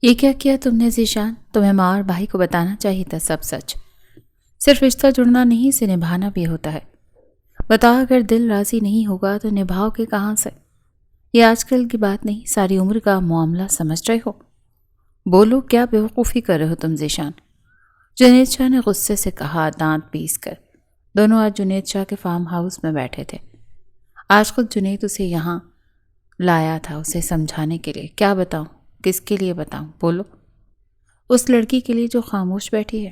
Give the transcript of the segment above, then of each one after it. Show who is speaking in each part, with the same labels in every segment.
Speaker 1: یہ کیا کیا تم نے ذیشان؟ تمہیں ماں اور بھائی کو بتانا چاہیے تھا سب سچ۔ صرف رشتہ جڑنا نہیں، اسے نبھانا بھی ہوتا ہے۔ بتاؤ، اگر دل راضی نہیں ہوگا تو نبھاؤ کے کہاں سے؟ یہ آج کل کی بات نہیں، ساری عمر کا معاملہ سمجھ رہے ہو؟ بولو، کیا بیوقوفی کر رہے ہو تم ذیشان؟ جنید شاہ نے غصے سے کہا، دانت پیس کر۔ دونوں آج جنید شاہ کے فارم ہاؤس میں بیٹھے تھے۔ آج خود جنید اسے یہاں لایا تھا اسے سمجھانے کے لیے۔ کیا بتاؤں؟ کس کے لیے بتاؤں؟ بولو۔ اس لڑکی کے لیے جو خاموش بیٹھی ہے،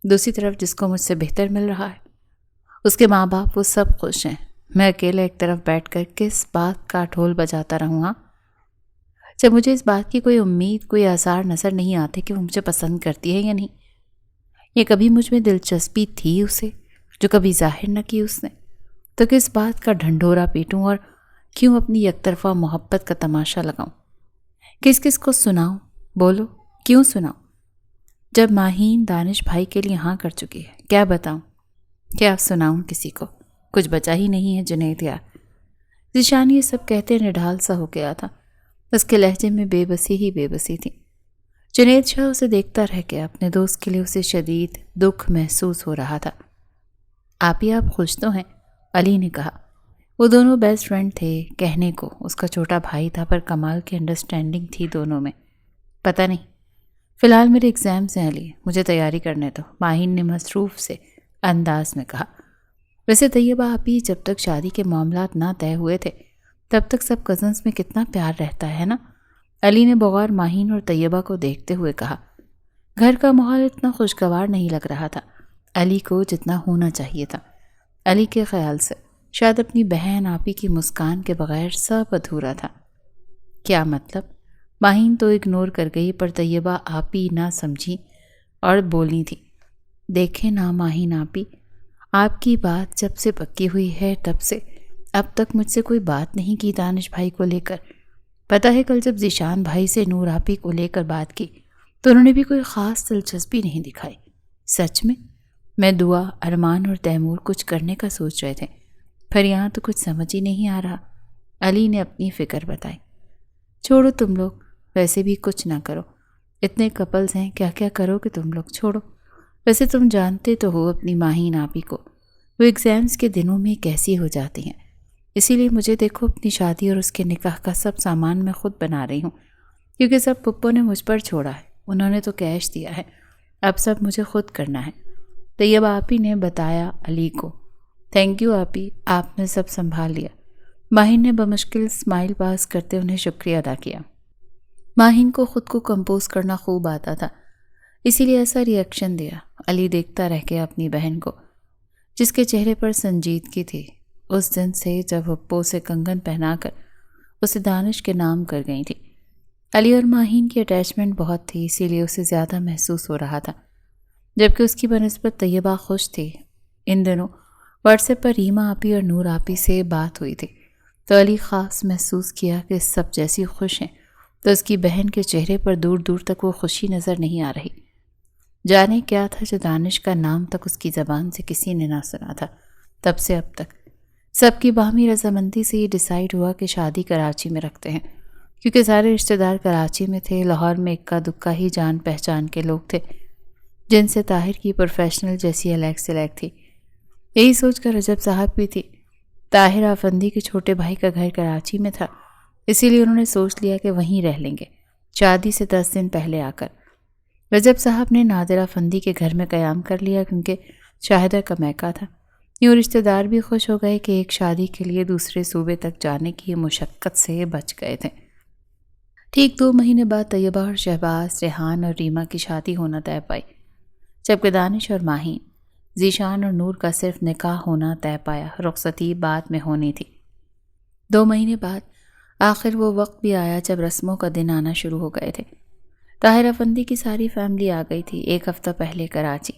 Speaker 1: دوسری طرف جس کو مجھ سے بہتر مل رہا ہے۔ اس کے ماں باپ وہ سب خوش ہیں، میں اکیلے ایک طرف بیٹھ کر کس بات کا ڈھول بجاتا رہوں؟ ہاں، جب مجھے اس بات کی کوئی امید، کوئی آثار نظر نہیں آتے کہ وہ مجھے پسند کرتی ہے یا نہیں، یہ کبھی مجھ میں دلچسپی تھی اسے جو کبھی ظاہر نہ کی اس نے، تو کس بات کا ڈھنڈورا پیٹوں اور کیوں اپنی یک طرفہ محبت کا تماشا لگاؤں؟ کس کس کو سناؤں؟ بولو، کیوں سناؤں؟ جب ماہین دانش بھائی کے لیے ہاں کر چکی ہے، کیا بتاؤں؟ کیا سناؤں کسی کو؟ کچھ بچا ہی نہیں ہے جنید یار۔ ذیشان یہ سب کہتے نڈھال سا ہو گیا تھا، اس کے لہجے میں بے بسی ہی بے بسی تھی۔ جنید شاہ اسے دیکھتا رہ گیا، اپنے دوست کے لیے اسے شدید دکھ محسوس ہو رہا تھا۔ آپ خوش تو ہیں؟ علی نے کہا۔ وہ دونوں بیسٹ فرینڈ تھے، کہنے کو اس کا چھوٹا بھائی تھا، پر کمال کی انڈرسٹینڈنگ تھی دونوں میں۔ پتہ نہیں، فی الحال میرے ایگزامز ہیں علی، مجھے تیاری کرنے دو، ماہین نے مصروف سے انداز میں کہا۔ ویسے طیبہ آپی، جب تک شادی کے معاملات نہ طے ہوئے تھے تب تک سب کزنز میں کتنا پیار رہتا ہے نا؟ علی نے بغور ماہین اور طیبہ کو دیکھتے ہوئے کہا۔ گھر کا ماحول اتنا خوشگوار نہیں لگ رہا تھا علی کو جتنا ہونا چاہیے تھا۔ علی کے خیال سے شاید اپنی بہن آپی کی مسکان کے بغیر سب ادھورا تھا۔ کیا مطلب؟ ماہین تو اگنور کر گئی، پر طیبہ آپی نہ سمجھی اور بولی تھی۔ دیکھیں نا ماہین آپی، آپ کی بات جب سے پکی ہوئی ہے تب سے اب تک مجھ سے کوئی بات نہیں کی دانش بھائی کو لے کر۔ پتہ ہے کل جب ذیشان بھائی سے نور آپی کو لے کر بات کی تو انہوں نے بھی کوئی خاص دلچسپی نہیں دکھائی۔ سچ میں دعا، ارمان اور تیمور کچھ کرنے کا سوچ رہے تھے، پھر یہاں تو کچھ سمجھ ہی نہیں آ رہا۔ علی نے اپنی فکر بتائی۔ چھوڑو تم لوگ، ویسے بھی کچھ نہ کرو، اتنے کپلز ہیں، کیا کیا کرو کہ تم لوگ؟ چھوڑو۔ ویسے تم جانتے تو ہو اپنی ماہین آپی کو، وہ ایگزامز کے دنوں میں کیسی ہو جاتی ہیں، اسی لیے مجھے دیکھو، اپنی شادی اور اس کے نکاح کا سب سامان میں خود بنا رہی ہوں، کیونکہ سب پپو نے مجھ پر چھوڑا ہے، انہوں نے تو کیش دیا ہے، اب سب مجھے خود کرنا ہے۔ طیبہ آپی نے بتایا علی کو۔ تھینک یو آپی، آپ نے سب سنبھال لیا۔ ماہین نے بمشکل اسمائل پاس کرتے انہیں شکریہ ادا کیا۔ ماہین کو خود کو کمپوز کرنا خوب آتا تھا، اسی لیے ایسا ری ایکشن دیا۔ علی دیکھتا رہ گیا اپنی بہن کو، جس کے چہرے پر سنجیدگی تھی، اس دن سے جب پپو سے کنگن پہنا کر اسے دانش کے نام کر گئی تھی۔ علی اور ماہین کی اٹیچمنٹ بہت تھی، اسی لیے اسے زیادہ محسوس ہو رہا تھا، جبکہ اس کی بنسبت طیبہ خوش تھی۔ ان دنوں واٹس ایپ پر ریما آپی اور نور آپی سے بات ہوئی تھی، تو علی خاص محسوس کیا کہ سب جیسی خوش ہیں تو اس کی بہن کے چہرے پر دور دور تک وہ خوشی نظر نہیں آ رہی۔ جانے کیا تھا جو دانش کا نام تک اس کی زبان سے کسی نے نہ سنا تھا۔ تب سے اب تک سب کی باہمی رضامندی سے یہ ڈیسائیڈ ہوا کہ شادی کراچی میں رکھتے ہیں، کیونکہ سارے رشتہ دار کراچی میں تھے۔ لاہور میں اکا دکا ہی جان پہچان کے لوگ تھے جن سے طاہر کی پروفیشنل جیسی الیک سلیک تھی۔ یہی سوچ کر رجب صاحب بھی تھی۔ طاہر آفندی کے چھوٹے بھائی کا گھر کراچی میں تھا، اسی لیے انہوں نے سوچ لیا کہ وہیں رہ لیں گے، شادی سے 10 دن پہلے آ کر۔ رجب صاحب نے نادر آفندی کے گھر میں قیام کر لیا، کیونکہ شاہدہ کا میکہ تھا۔ یوں رشتہ دار بھی خوش ہو گئے کہ ایک شادی کے لیے دوسرے صوبے تک جانے کی مشقت سے بچ گئے تھے۔ ٹھیک 2 مہینے بعد طیبہ اور شہباز، ریحان اور ریما کی شادی ہونا طے پائی، جبکہ دانش اور ماہین، ذیشان اور نور کا صرف نکاح ہونا طے پایا۔ رخصتی بعد میں ہونی تھی۔ 2 مہینے بعد آخر وہ وقت بھی آیا جب رسموں کا دن آنا شروع ہو گئے تھے۔ طاہر افندی کی ساری فیملی آ گئی تھی 1 ہفتہ پہلے کراچی،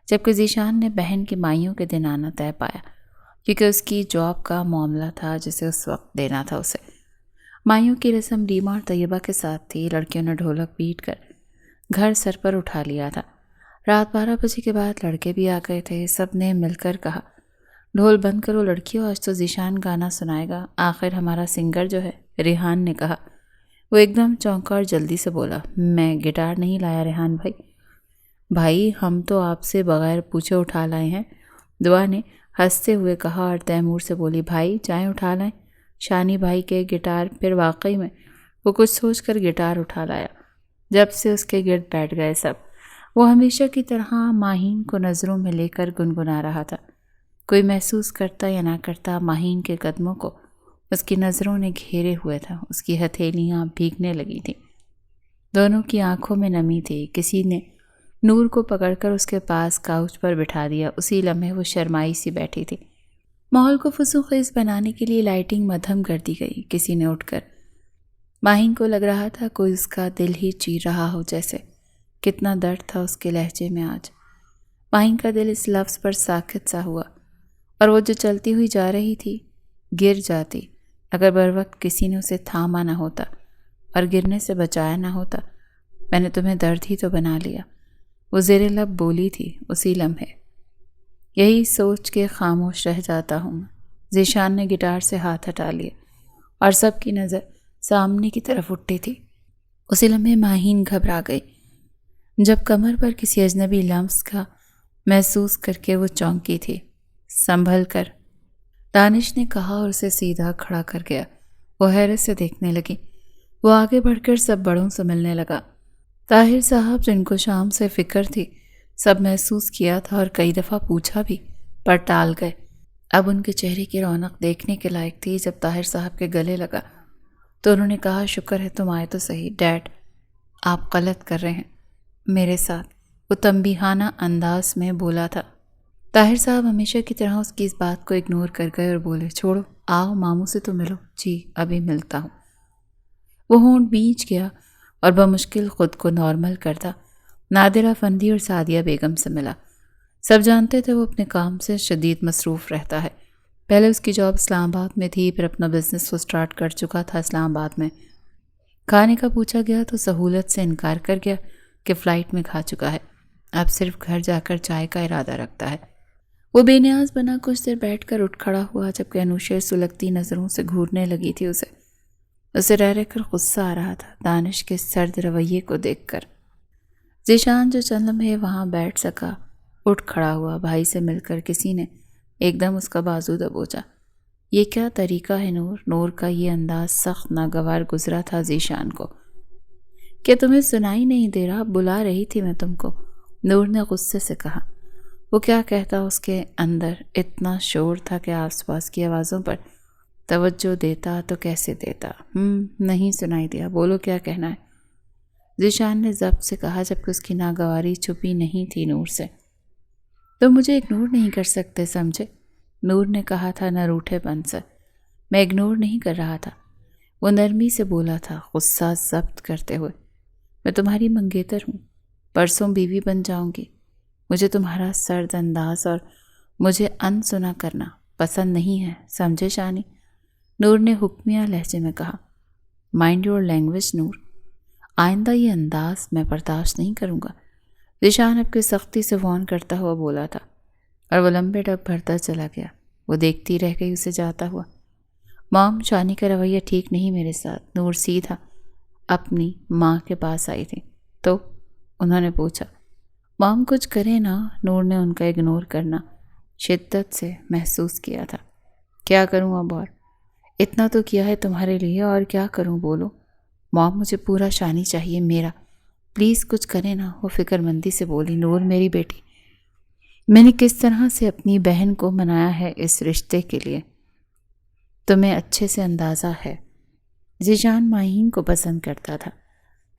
Speaker 1: جبکہ ذیشان نے بہن کی مائیوں کے دن آنا طے پایا، کیونکہ اس کی جاب کا معاملہ تھا جسے اس وقت دینا تھا اسے۔ مائیوں کی رسم ریما اور طیبہ کے ساتھ تھی۔ لڑکیوں نے ڈھولک پیٹ کر گھر سر پر اٹھا لیا تھا۔ رات 12 بجے کے بعد لڑکے بھی آ گئے تھے۔ سب نے مل کر کہا، ڈھول بند کرو لڑکیوں، آج تو ذیشان گانا سنائے گا، آخر ہمارا سنگر جو ہے۔ ریحان نے کہا، وہ ایک دم چونکا اور جلدی سے بولا، میں گٹار نہیں لایا ریحان بھائی۔ بھائی ہم تو آپ سے بغیر پوچھے اٹھا لائے ہیں، دعا نے ہنستے ہوئے کہا اور تیمور سے بولی، بھائی چائے اٹھا لائیں شانی بھائی کے گٹار۔ پھر واقعی میں وہ کچھ سوچ کر گٹار اٹھا لایا۔ جب سے اس کے گرد بیٹھ گئے سب، وہ ہمیشہ کی طرح ماہین کو نظروں میں لے کر گنگنا رہا تھا۔ کوئی محسوس کرتا یا نہ کرتا، ماہین کے قدموں کو اس کی نظروں نے گھیرے ہوئے تھا۔ اس کی ہتھیلیاں بھیگنے لگی تھیں، دونوں کی آنکھوں میں نمی تھی۔ کسی نے نور کو پکڑ کر اس کے پاس کاؤچ پر بٹھا دیا۔ اسی لمحے وہ شرمائی سی بیٹھی تھی۔ ماحول کو فسوخیز بنانے کے لیے لائٹنگ مدھم کر دی گئی۔ کسی نے اٹھ کر ماہین کو لگ رہا تھا کوئی اس کا دل ہی چیر رہا ہو جیسے۔ کتنا درد تھا اس کے لہجے میں آج۔ ماہین کا دل اس لفظ پر ساکت سا ہوا، اور وہ جو چلتی ہوئی جا رہی تھی گر جاتی اگر بروقت کسی نے اسے تھاما نہ ہوتا اور گرنے سے بچایا نہ ہوتا۔ میں نے تمہیں درد ہی تو بنا لیا، وہ زیر لب بولی تھی اسی لمحے۔ یہی سوچ کے خاموش رہ جاتا ہوں۔ ذیشان نے گٹار سے ہاتھ ہٹا لیا اور سب کی نظر سامنے کی طرف اٹھی تھی۔ اسی لمحے ماہین گھبرا گئی جب کمر پر کسی اجنبی لمس کا محسوس کر کے وہ چونکی تھی۔ سنبھل کر، دانش نے کہا اور اسے سیدھا کھڑا کر گیا۔ وہ حیرت سے دیکھنے لگی۔ وہ آگے بڑھ کر سب بڑوں سے ملنے لگا۔ طاہر صاحب جن کو شام سے فکر تھی، سب محسوس کیا تھا اور کئی دفعہ پوچھا بھی، پر ٹال گئے۔ اب ان کے چہرے کی رونق دیکھنے کے لائق تھی۔ جب طاہر صاحب کے گلے لگا تو انہوں نے کہا، شکر ہے تم آئے تو صحیح ڈیڈ، آپ غلط کر رہے ہیں میرے ساتھ۔ وہ تنبیہانہ انداز میں بولا تھا۔ طاہر صاحب ہمیشہ کی طرح اس کی اس بات کو اگنور کر گئے اور بولے، چھوڑو، آؤ ماموں سے تو ملو۔ جی ابھی ملتا ہوں۔ وہ ہونٹ بیچ گیا اور بمشکل خود کو نارمل کرتا نادر افندی اور سعدیہ بیگم سے ملا۔ سب جانتے تھے وہ اپنے کام سے شدید مصروف رہتا ہے۔ پہلے اس کی جاب اسلام آباد میں تھی، پھر اپنا بزنس وہ سٹارٹ کر چکا تھا اسلام آباد میں۔ کھانے کا پوچھا گیا تو سہولت سے انکار کر گیا کہ فلائٹ میں کھا چکا ہے، اب صرف گھر جا کر چائے کا ارادہ رکھتا ہے۔ وہ بے نیاز بنا کچھ دیر بیٹھ کر اٹھ کھڑا ہوا جبکہ انوشیر سلگتی نظروں سے گھورنے لگی تھی۔ اسے رہ رہ کر غصہ آ رہا تھا دانش کے سرد رویے کو دیکھ کر۔ ذیشان جو چند لمحے وہاں بیٹھ سکا اٹھ کھڑا ہوا۔ بھائی سے مل کر کسی نے ایک دم اس کا بازو دبوچا۔ یہ کیا طریقہ ہے نور؟ نور کا یہ انداز سخت ناگوار گزرا تھا ذیشان کو۔ کیا تمہیں سنائی نہیں دے رہا؟ بلا رہی تھی میں تم کو، نور نے غصے سے کہا۔ وہ کیا کہتا، اس کے اندر اتنا شور تھا کہ آس پاس کی آوازوں پر توجہ دیتا تو کیسے دیتا؟ نہیں سنائی دیا، بولو کیا کہنا ہے؟ ذیشان نے ضبط سے کہا جبکہ اس کی ناگواری چھپی نہیں تھی نور سے۔ تم مجھے اگنور نہیں کر سکتے سمجھے؟ نور نے کہا تھا نہ روٹھے پن سے۔ میں اگنور نہیں کر رہا تھا، وہ نرمی سے بولا تھا غصہ ضبط کرتے ہوئے۔ میں تمہاری منگیتر ہوں، پرسوں بیوی بن جاؤں گی۔ مجھے تمہارا سرد انداز اور مجھے ان سنا کرنا پسند نہیں ہے، سمجھے شانی؟ نور نے حکمیہ لہجے میں کہا۔ مائنڈ یور لینگویج نور، آئندہ یہ انداز میں برداشت نہیں کروں گا، ذیشان اب کی سختی سے وارن کرتا ہوا بولا تھا، اور وہ لمبے ڈگ بھرتا چلا گیا۔ وہ دیکھتی رہ گئی اسے جاتا ہوا۔ مام، شانی کا رویہ ٹھیک نہیں میرے ساتھ۔ نور سیدھا اپنی ماں کے پاس آئی تھی۔ تو انہوں نے پوچھا۔ مام کچھ کرے نا، نور نے ان کا اگنور کرنا شدت سے محسوس کیا تھا۔ کیا کروں اب؟ اور اتنا تو کیا ہے تمہارے لیے، اور کیا کروں بولو؟ مام مجھے پورا شانی چاہیے میرا، پلیز کچھ کرے نا، وہ فکر مندی سے بولی۔ نور میری بیٹی، میں نے کس طرح سے اپنی بہن کو منایا ہے اس رشتے کے لیے، تمہیں اچھے سے اندازہ ہے۔ ذیشان ماہین کو پسند کرتا تھا،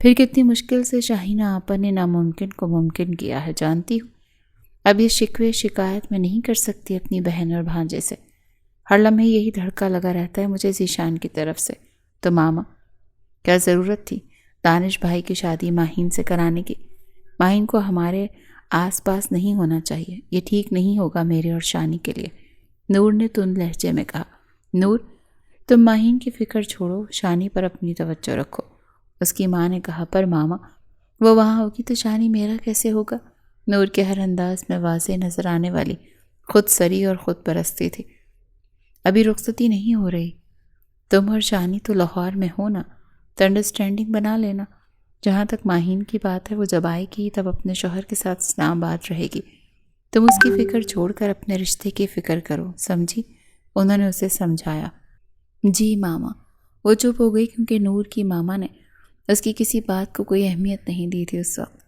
Speaker 1: پھر کتنی مشکل سے شاہینہ آپا نے ناممکن کو ممکن کیا ہے جانتی ہوں۔ اب یہ شکوے شکایت میں نہیں کر سکتی اپنی بہن اور بھانجے سے۔ ہر لمحے یہی دھڑکا لگا رہتا ہے مجھے ذیشان کی طرف سے۔ تو ماما، کیا ضرورت تھی دانش بھائی کی شادی ماہین سے کرانے کی؟ ماہین کو ہمارے آس پاس نہیں ہونا چاہیے، یہ ٹھیک نہیں ہوگا میرے اور شانی کے لیے، نور نے تند لہجے میں کہا۔ نور، تم ماہین کی فکر چھوڑو، شانی پر اپنی توجہ رکھو، اس کی ماں نے کہا۔ پر ماما، وہ وہاں ہوگی تو شانی میرا کیسے ہوگا؟ نور کے ہر انداز میں واضح نظر آنے والی خود سری اور خود پرستی تھی۔ ابھی رخصتی نہیں ہو رہی، تم اور شانی تو لاہور میں ہو نا، تو انڈرسٹینڈنگ بنا لینا۔ جہاں تک ماہین کی بات ہے، وہ جب آئے گی تب اپنے شوہر کے ساتھ اسلام آباد رہے گی، تم اس کی فکر چھوڑ کر اپنے رشتے کی فکر کرو، سمجھی؟ انہوں نے اسے سمجھایا۔ جی ماما۔ وہ چپ ہو گئی کیونکہ نور کی ماما نے اس کی کسی بات کو کوئی اہمیت نہیں دی تھی اس وقت،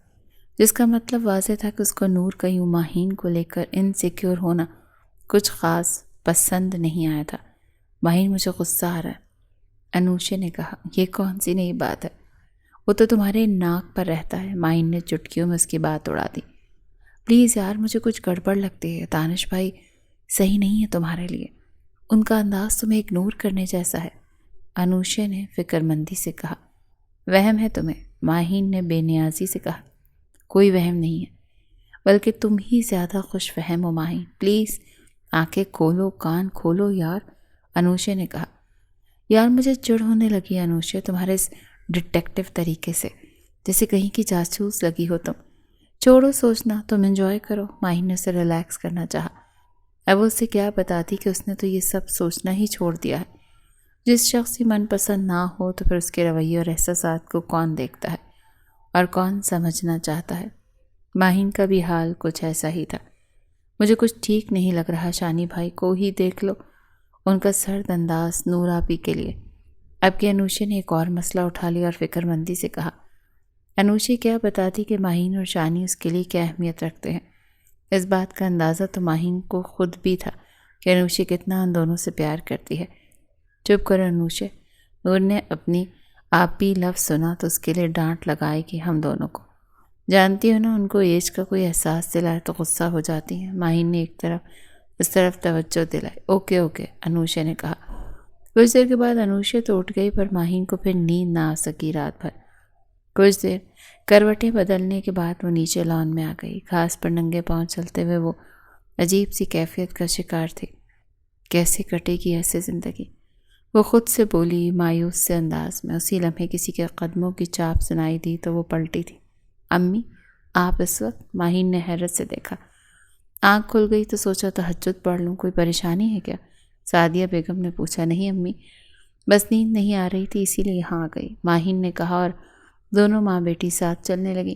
Speaker 1: جس کا مطلب واضح تھا کہ اس کو نور کا یوں ماہین کو لے کر انسیکیور ہونا کچھ خاص پسند نہیں آیا تھا۔ ماہین، مجھے غصہ آ رہا ہے، انوشے نے کہا۔ یہ کون سی نئی بات ہے؟ وہ تو تمہارے ناک پر رہتا ہے۔ ماہین نے چٹکیوں میں اس کی بات اڑا دی۔ پلیز یار، مجھے کچھ گڑبڑ لگتی ہے۔ دانش بھائی صحیح نہیں ہے تمہارے لیے، ان کا انداز تمہیں اگنور کرنے جیسا ہے، انوشے نے فکر مندی سے کہا۔ وہم ہے تمہیں، ماہین نے بے نیازی سے کہا۔ کوئی وہم نہیں ہے، بلکہ تم ہی زیادہ خوش فہم ہو ماہین۔ پلیز آنکھیں کھولو، کان کھولو یار، انوشے نے کہا۔ یار مجھے چڑ ہونے لگی انوشے تمہارے اس ڈٹیکٹیو طریقے سے، جیسے کہیں کی جاسوس لگی ہو تم۔ چھوڑو سوچنا، تم انجوائے کرو۔ ماہین نے اسے ریلیکس کرنا چاہا۔ اب اسے کیا بتاتی کہ اس نے تو یہ سب سوچنا ہی چھوڑ دیا ہے۔ جس شخص کی من پسند نہ ہو تو پھر اس کے رویے اور احساسات کو کون دیکھتا ہے اور کون سمجھنا چاہتا ہے؟ ماہین کا بھی حال کچھ ایسا ہی تھا۔ مجھے کچھ ٹھیک نہیں لگ رہا، شانی بھائی کو ہی دیکھ لو، ان کا سرد انداز نور آپی کے لیے۔ اب کہ انوشے نے ایک اور مسئلہ اٹھا لیا اور فکر مندی سے کہا۔ انوشی کیا بتاتی کہ ماہین اور شانی اس کے لیے کیا اہمیت رکھتے ہیں؟ اس بات کا اندازہ تو ماہین کو خود بھی تھا کہ انوشی کتنا ان دونوں سے پیار کرتی ہے۔ چپ کرو انوشے، نور نے اپنی آپی لفظ سنا تو اس کے لیے ڈانٹ لگائے کہ ہم دونوں کو جانتی ہو نا، ان کو ایج کا کوئی احساس دلائے تو غصہ ہو جاتی ہیں۔ ماہین نے اس طرف توجہ دلائی۔ اوکے اوکے، انوشے نے کہا۔ کچھ دیر کے بعد انوشے تو اٹھ گئی، پر ماہین کو پھر نیند نہ آ سکی رات بھر۔ کچھ دیر کروٹیں بدلنے کے بعد وہ نیچے لان میں آ گئی۔ گھاس پر ننگے پاؤں چلتے ہوئے وہ عجیب سی کیفیت کا شکار تھی۔ کیسے کٹے گی ایسے زندگی؟ وہ خود سے بولی مایوس سے انداز میں۔ اسی لمحے کسی کے قدموں کی چاپ سنائی دی تو وہ پلٹی تھی۔ امی، آپ اس وقت؟ ماہین نے حیرت سے دیکھا۔ آنکھ کھل گئی تو سوچا تہجد پڑھ لوں، کوئی پریشانی ہے کیا؟ سعدیہ بیگم نے پوچھا۔ نہیں امی، بس نیند نہیں آ رہی تھی اسی لیے یہاں آ گئی، ماہین نے کہا، اور دونوں ماں بیٹی ساتھ چلنے لگی۔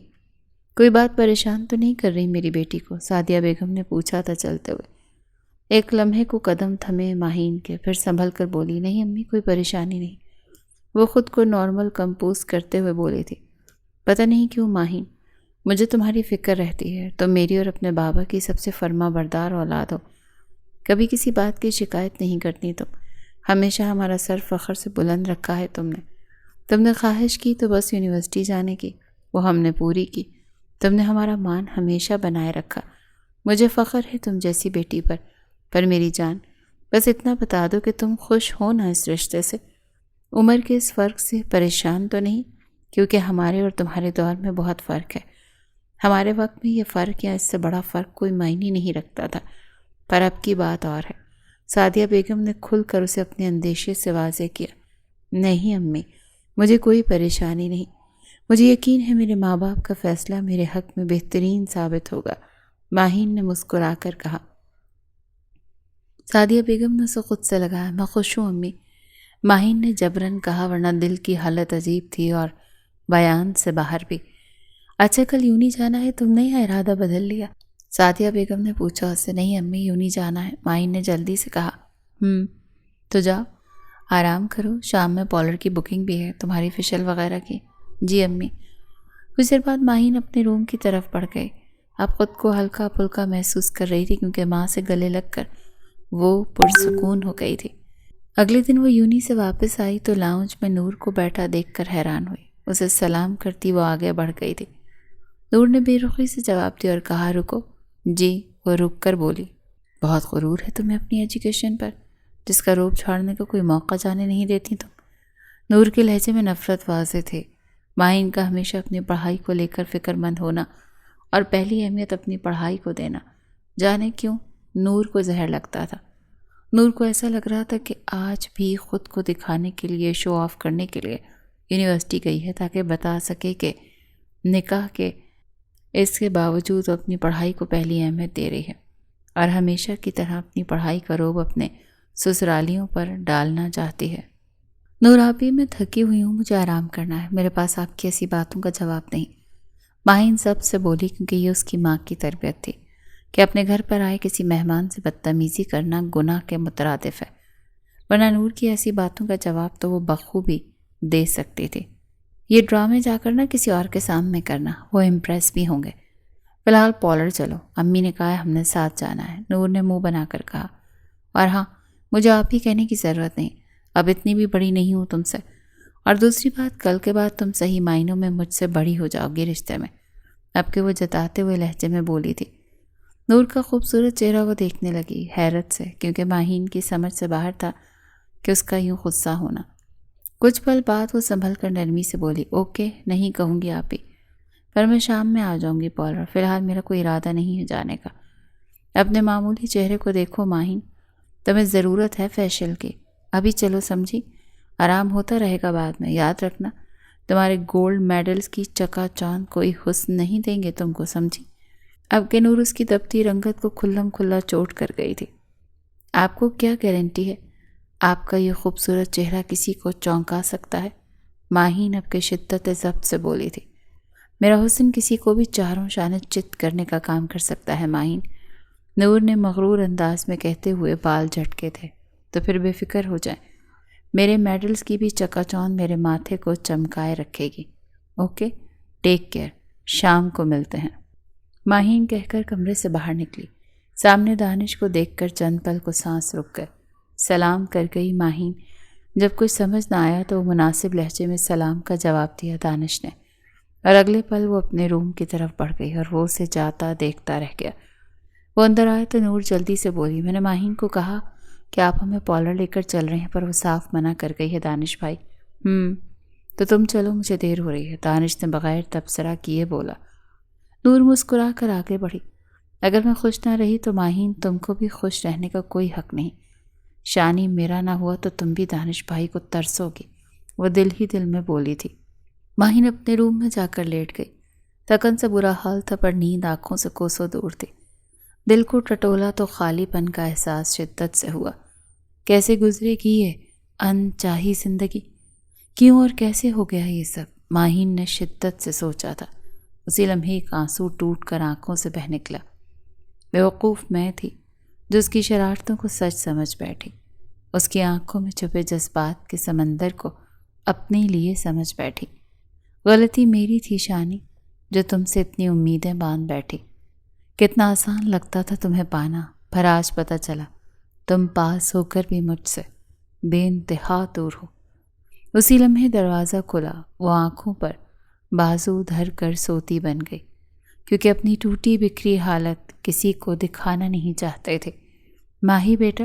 Speaker 1: کوئی بات پریشان تو نہیں کر رہی میری بیٹی کو؟ سعدیہ بیگم نے پوچھا تھا چلتے ہوئے۔ ایک لمحے کو قدم تھمے ماہین کے، پھر سنبھل کر بولی، نہیں امی، کوئی پریشانی نہیں۔ وہ خود کو نارمل کمپوز کرتے ہوئے بولی تھی۔ پتہ نہیں کیوں ماہین، مجھے تمہاری فکر رہتی ہے۔ تم میری اور اپنے بابا کی سب سے فرما بردار اولاد ہو، کبھی کسی بات کی شکایت نہیں کرتی تم، ہمیشہ ہمارا سر فخر سے بلند رکھا ہے تم نے خواہش کی تو بس یونیورسٹی جانے کی، وہ ہم نے پوری کی۔ تم نے ہمارا مان ہمیشہ بنائے رکھا۔ مجھے فخر ہے تم جیسی بیٹی پر میری جان، بس اتنا بتا دو کہ تم خوش ہو نا اس رشتے سے؟ عمر کے اس فرق سے پریشان تو نہیں؟ کیونکہ ہمارے اور تمہارے دور میں بہت فرق ہے۔ ہمارے وقت میں یہ فرق یا اس سے بڑا فرق کوئی معنی نہیں رکھتا تھا، پر اب کی بات اور ہے۔ سعدیہ بیگم نے کھل کر اسے اپنے اندیشے سے واضح کیا۔ نہیں امی، مجھے کوئی پریشانی نہیں، مجھے یقین ہے میرے ماں باپ کا فیصلہ میرے حق میں بہترین ثابت ہوگا، ماہین نے مسکرا کر کہا۔ سعدیہ بیگم نے اسے خود سے لگایا۔ میں خوش ہوں امی، ماہین نے جبراً کہا، ورنہ دل کی حالت عجیب تھی اور بیان سے باہر بھی۔ اچھا کل یونی جانا ہے، تم نے یہ ارادہ بدل لیا؟ سعدیہ بیگم نے پوچھا اس سے۔ نہیں امی، یونی جانا ہے، ماہین نے جلدی سے کہا۔ تو جاؤ، آرام کرو، شام میں پارلر کی بکنگ بھی ہے، تمہاری فیشل وغیرہ کی۔ جی امی۔ کچھ دیر بعد ماہین اپنے روم کی طرف بڑھ گئی۔ اب خود کو ہلکا پھلکا محسوس کر رہی تھی کیونکہ ماں سے گلے لگ کر وہ پرسکون ہو گئی تھی۔ اگلے دن وہ یونی سے واپس آئی تو لاؤنج میں نور کو بیٹھا دیکھ کر حیران ہوئی۔ اسے سلام کرتی وہ آگے بڑھ گئی تھی۔ نور نے بے رخی سے جواب دیا اور کہا، رکو۔ جی، وہ رک کر بولی، بہت غرور ہے تمہیں اپنی ایجوکیشن پر، جس کا روب چھاڑنے کا کوئی موقع جانے نہیں دیتی تم۔ نور کے لہجے میں نفرت واضح تھی۔ ماہین کا ہمیشہ اپنی پڑھائی کو لے کر فکر مند ہونا اور پہلی اہمیت اپنی پڑھائی کو دینا، جانے کیوں نور کو زہر لگتا تھا۔ نور کو ایسا لگ رہا تھا کہ آج بھی خود کو دکھانے کے لیے، شو آف کرنے کے لیے یونیورسٹی گئی ہے تاکہ بتا سکے کہ نکاح کے اس کے باوجود وہ اپنی پڑھائی کو پہلی اہمیت دے رہی ہے اور ہمیشہ کی طرح اپنی پڑھائی کا روب اپنے سسرالیوں پر ڈالنا چاہتی ہے۔ نور آپی میں تھکی ہوئی ہوں، مجھے آرام کرنا ہے، میرے پاس آپ کی ایسی باتوں کا جواب نہیں۔ ماہین سب سے بولی کیونکہ یہ اس کی ماں کی تربیت تھی کہ اپنے گھر پر آئے کسی مہمان سے بدتمیزی کرنا گناہ کے مترادف ہے، ورنہ نور کی ایسی باتوں کا جواب تو وہ بخوبی دے سکتی تھی۔ یہ ڈرامے جا کر نہ کسی اور کے سامنے کرنا، وہ امپریس بھی ہوں گے۔ فی الحال پارلر چلو، امی نے کہا ہے ہم نے ساتھ جانا ہے، نور نے منہ بنا کر کہا۔ اور ہاں، مجھے آپ ہی کہنے کی ضرورت نہیں، اب اتنی بھی بڑی نہیں ہوں تم سے، اور دوسری بات، کل کے بعد تم صحیح معنوں میں مجھ سے بڑی ہو جاؤ گی رشتے میں، اب کہ وہ جتاتے ہوئے لہجے میں بولی تھی۔ نور کا خوبصورت چہرہ وہ دیکھنے لگی حیرت سے، کیونکہ ماہین کی سمجھ سے باہر تھا کہ اس کا یوں غصہ ہونا۔ کچھ پل بعد وہ سنبھل کر نرمی سے بولی، اوکے، نہیں کہوں گی آپ ہی، پر میں شام میں آ جاؤں گی پارلر، فی الحال میرا کوئی ارادہ نہیں ہے جانے کا۔ اپنے معمولی چہرے کو دیکھو ماہین، تمہیں ضرورت ہے فیشل کی، ابھی چلو سمجھی، آرام ہوتا رہے گا بعد میں، یاد رکھنا تمہارے گولڈ میڈلز کی چکا چاند کوئی حسن نہیں دیں گے تم کو، سمجھی۔ اب کہ نور اس کی دبتی رنگت کو کھلم کھلا چوٹ کر گئی تھی۔ آپ کو کیا گارنٹی ہے آپ کا یہ خوبصورت چہرہ کسی کو چونکا سکتا ہے؟ ماہین اب کے شدت ضبط سے بولی تھی۔ میرا حسن کسی کو بھی چاروں شانے چت کرنے کا کام کر سکتا ہے ماہین، نور نے مغرور انداز میں کہتے ہوئے بال جھٹکے تھے۔ تو پھر بے فکر ہو جائیں، میرے میڈلز کی بھی چکا چوند میرے ماتھے کو چمکائے رکھے گی۔ اوکے، ٹیک کیئر، شام کو ملتے ہیں۔ ماہین کہہ کر کمرے سے باہر نکلی۔ سامنے دانش کو دیکھ کر چند پل کو سانس رک گئے۔ سلام کر گئی ماہین۔ جب کچھ سمجھ نہ آیا تو وہ مناسب لہجے میں سلام کا جواب دیا دانش نے، اور اگلے پل وہ اپنے روم کی طرف بڑھ گئی اور وہ اسے جاتا دیکھتا رہ گیا۔ وہ اندر آئے تو نور جلدی سے بولی، میں نے ماہین کو کہا کہ آپ ہمیں پارلر لے کر چل رہے ہیں، پر وہ صاف منع کر گئی ہے دانش بھائی۔ تو تم چلو، مجھے دیر ہو رہی ہے، دانش نے بغیر تبصرہ کیے بولا۔ نور مسکرا کر آگے بڑھی، اگر میں خوش نہ رہی تو ماہین تم کو بھی خوش رہنے کا کوئی حق نہیں، شانی میرا نہ ہوا تو تم بھی دانش بھائی کو ترسو گی، وہ دل ہی دل میں بولی تھی۔ ماہین اپنے روم میں جا کر لیٹ گئی۔ تھکن سے برا حال تھا پر نیند آنکھوں سے کوسوں دور تھی۔ دل کو ٹٹولا تو خالی پن کا احساس شدت سے ہوا۔ کیسے گزرے گی یہ انچاہی زندگی؟ کیوں اور کیسے ہو گیا یہ سب؟ ماہین نے شدت سے سوچا تھا۔ اسی لمحے ایک آنسو ٹوٹ کر آنکھوں سے بہہ نکلا۔ بیوقوف میں تھی جو اس کی شرارتوں کو سچ سمجھ بیٹھی، اس کی آنکھوں میں چھپے جذبات کے سمندر کو اپنے لیے سمجھ بیٹھی۔ غلطی میری تھی شانی، جو تم سے اتنی امیدیں باندھ بیٹھی۔ کتنا آسان لگتا تھا تمہیں پانا، پر آج پتہ چلا تم پاس ہو کر بھی مجھ سے بے انتہا دور ہو۔ اسی لمحے دروازہ کھلا، وہ آنکھوں پر بازو دھر کر سوتی بن گئی، کیونکہ اپنی ٹوٹی بکھری حالت کسی کو دکھانا نہیں چاہتے تھے۔ ماہی بیٹا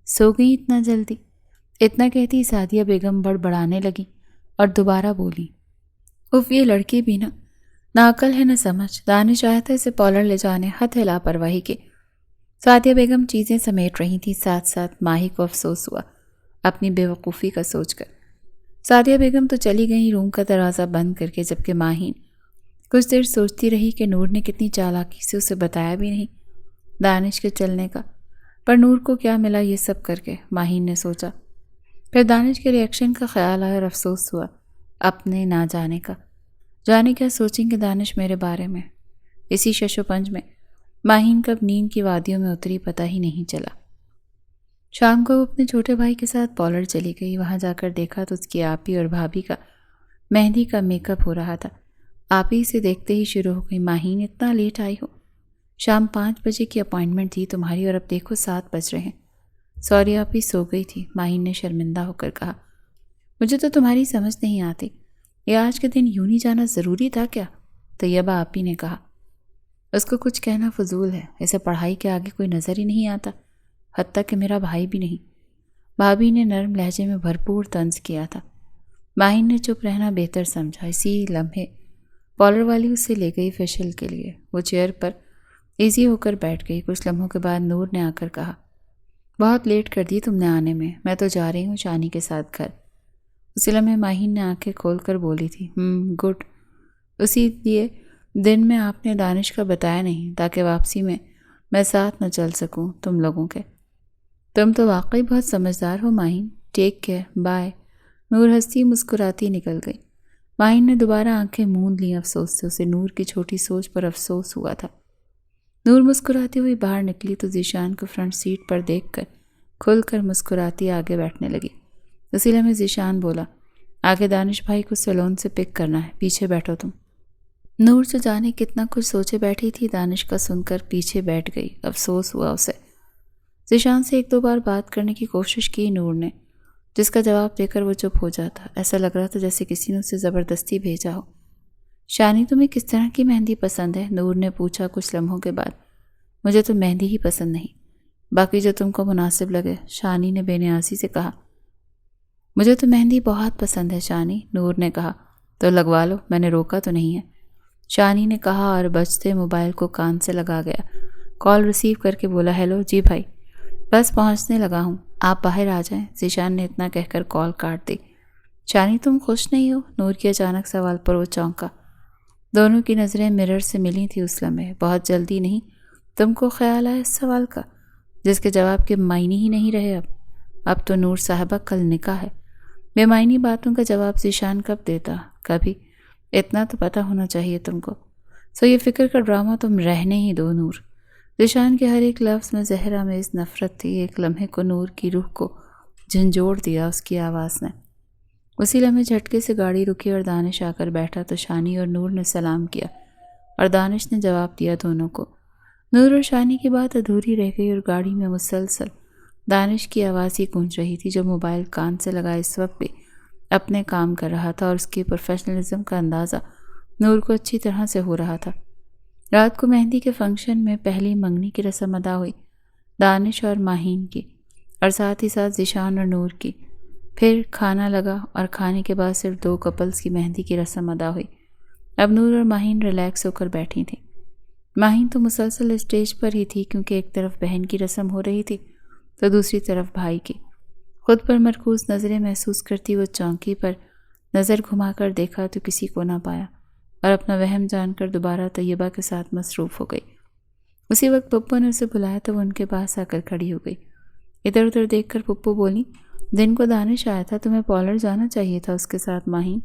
Speaker 1: سو گئی اتنا جلدی؟ اتنا کہتی سعدیہ بیگم بڑبڑانے لگی اور دوبارہ بولی، اف یہ لڑکی بھی نہ عقل ہے نہ سمجھ، دانش آیا تھا اسے پارلر لے جانے، حد ہے لاپرواہی کی۔ سعدیہ بیگم چیزیں سمیٹ رہی تھی، ساتھ ساتھ ماہی کو افسوس ہوا اپنی بے وقوفی کا سوچ کر۔ سعدیہ بیگم تو چلی گئیں روم کا دروازہ بند کر کے، جبکہ ماہین کچھ دیر سوچتی رہی کہ نور نے کتنی چالاکی سے اسے بتایا بھی نہیں دانش کے چلنے کا، پر نور کو کیا ملا یہ سب کر کے، ماہین نے سوچا۔ پھر دانش کے ری ایکشن کا خیال آیا اور افسوس ہوا اپنے نہ جانے کا۔ جانے کیا سوچیں گے دانش میرے بارے میں؟ اسی شش و پنج میں ماہین کب نیند کی وادیوں میں اتری پتہ ہی نہیں چلا۔ شام کو وہ اپنے چھوٹے بھائی کے ساتھ پارلر چلی گئی۔ وہاں جا کر دیکھا تو اس کی آپی اور بھابھی کا مہندی کا میک اپ ہو رہا تھا۔ آپی اسے دیکھتے ہی شروع ہو گئی، ماہین اتنا لیٹ آئی ہو؟ شام 5 بجے کی اپائنٹمنٹ تھی تمہاری اور اب دیکھو 7 بج رہے ہیں۔ سوری آپی، سو گئی تھی، ماہین نے شرمندہ ہو کر کہا۔ مجھے تو تمہاری سمجھ نہیں آتی، یہ آج کے دن یوں نہیں جانا ضروری تھا کیا؟ طیبہ آپی نے کہا۔ اس کو کچھ کہنا فضول ہے، اسے پڑھائی کے آگے کوئی نظر ہی نہیں آتا، حتیٰ کہ میرا بھائی بھی نہیں، بھابھی نے نرم لہجے میں بھرپور طنز کیا تھا۔ ماہین نے چپ رہنا بہتر سمجھا۔ اسی لمحے پارلر والی اسے لے گئی فیشل کے لیے۔ وہ چیئر پر ایزی ہو کر بیٹھ گئی۔ کچھ لمحوں کے بعد نور نے آ کر کہا، بہت لیٹ کر دی تم نے آنے میں تو جا رہی ہوں شانی کے ساتھ گھر۔ اسی لمحے ماہین نے آنکھیں کھول کر بولی تھی، گڈ، اسی لیے دن میں آپ نے دانش کا بتایا نہیں تاکہ واپسی میں ساتھ نہ چل سکوں تم لوگوں کے۔ تم تو واقعی بہت سمجھدار ہو ماہین، ٹیک کیئر، بائے۔ نور ہنستی مسکراتی نکل گئی۔ ماہین نے دوبارہ آنکھیں موند لیں افسوس سے، اسے نور کی چھوٹی سوچ پر افسوس ہوا تھا۔ نور مسکراتی ہوئی باہر نکلی تو ذیشان کو فرنٹ سیٹ پر دیکھ کر کھل کر مسکراتی آگے بیٹھنے لگی۔ اسی لمحے ذیشان بولا، آگے دانش بھائی کو سیلون سے پک کرنا ہے، پیچھے بیٹھو تم۔ نور جو جانے کتنا کچھ سوچے بیٹھی تھی، دانش کا سن کر پیچھے بیٹھ گئی۔ افسوس ہوا اسے۔ ذیشان سے ایک دو بار بات کرنے کی کوشش کی نور نے، جس کا جواب دے کر وہ چپ ہو جاتا۔ ایسا لگ رہا تھا جیسے کسی نے اسے زبردستی بھیجا ہو۔ شانی، تمہیں کس طرح کی مہندی پسند ہے؟ نور نے پوچھا کچھ لمحوں کے بعد۔ مجھے تو مہندی ہی پسند نہیں، باقی جو تم کو مناسب لگے، شانی نے بے نیازی سے کہا۔ مجھے تو مہندی بہت پسند ہے شانی، نور نے کہا۔ تو لگوا لو، میں نے روکا تو نہیں ہے، شانی نے کہا اور بجتے موبائل کو کان سے لگا گیا۔ کال ریسیو کر کے بولا، ہیلو جی بھائی، بس پہنچنے لگا ہوں، آپ باہر آ جائیں۔ ذیشان نے اتنا کہہ کر کال کاٹ دی۔ شانی، تم خوش نہیں ہو؟ نور کے اچانک سوال پر وہ چونکا۔ دونوں کی نظریں مرر سے ملی تھی اس لمحے۔ بہت جلدی نہیں؟ تم کو خیال آیا اس سوال کا جس کے جواب کے معنی ہی نہیں رہے؟ اب تو نور صاحبہ کل نکاح ہے۔ بے معنی باتوں کا جواب ذیشان کب دیتا؟ کبھی۔ اتنا تو پتہ ہونا چاہیے تم کو۔ سو یہ فکر کا ڈرامہ تم رہنے ہی دو نور۔ ذیشان کے ہر ایک لفظ میں زہر آمیز نفرت تھی۔ ایک لمحے کو نور کی روح کو جھنجھوڑ دیا اس کی آواز نے۔ اسی لمحے جھٹکے سے گاڑی رکی اور دانش آ کر بیٹھا تو شانی اور نور نے سلام کیا اور دانش نے جواب دیا دونوں کو۔ نور اور شانی کی بات ادھوری رہ گئی اور گاڑی میں مسلسل دانش کی آواز ہی گونج رہی تھی، جو موبائل کان سے لگا اس وقت بھی اپنے کام کر رہا تھا، اور اس کی پروفیشنلزم کا اندازہ نور کو اچھی طرح سے ہو رہا تھا۔ رات کو مہندی کے فنکشن میں پہلی منگنی کی رسم ادا ہوئی، دانش اور ماہین کی، اور ساتھ ہی ساتھ ذیشان اور نور کی۔ پھر کھانا لگا اور کھانے کے بعد صرف 2 کپلز کی مہندی کی رسم ادا ہوئی۔ اب نور اور ماہین ریلیکس ہو کر بیٹھی تھیں۔ ماہین تو مسلسل اسٹیج پر ہی تھی، کیونکہ ایک طرف بہن کی رسم ہو رہی تھی تو دوسری طرف بھائی کی۔ خود پر مرکوز نظریں محسوس کرتی وہ چوکی پر نظر گھما کر دیکھا تو کسی کو نہ پایا، اور اپنا وہم جان کر دوبارہ طیبہ کے ساتھ مصروف ہو گئی۔ اسی وقت پپو نے اسے بلایا تو وہ ان کے پاس آ کر کھڑی ہو گئی۔ ادھر ادھر دیکھ کر پپو بولی، دن کو دانش آیا تھا، تمہیں پارلر جانا چاہیے تھا اس کے ساتھ ماہین۔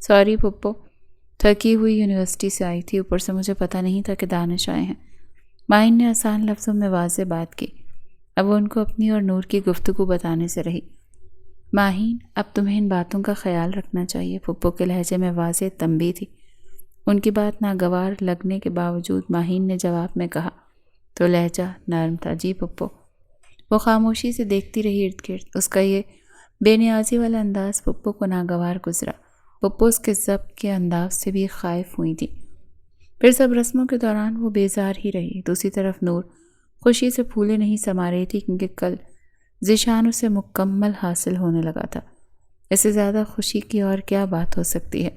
Speaker 1: سوری پپو، تھکی ہوئی یونیورسٹی سے آئی تھی، اوپر سے مجھے پتہ نہیں تھا کہ دانش آئے ہیں۔ ماہین نے آسان لفظوں میں واضح بات کی۔ اب وہ ان کو اپنی اور نور کی گفتگو بتانے سے رہی۔ ماہین، اب تمہیں ان باتوں کا خیال رکھنا چاہیے، پپو کے لہجے میں واضح تنبیہ تھی۔ ان کی بات ناگوار لگنے کے باوجود ماہین نے جواب میں کہا تو لہجہ نرم تھا، جی پپو۔ وہ خاموشی سے دیکھتی رہی ارد گرد۔ اس کا یہ بے نیازی والا انداز پپو کو ناگوار گزرا۔ پپو اس کے ضبط کے انداز سے بھی خائف ہوئی تھی۔ پھر سب رسموں کے دوران وہ بیزار ہی رہی۔ دوسری طرف نور خوشی سے پھولے نہیں سما رہی تھی، کیونکہ کل ذیشان اسے مکمل حاصل ہونے لگا تھا۔ اس سے زیادہ خوشی کی اور کیا بات ہو سکتی ہے؟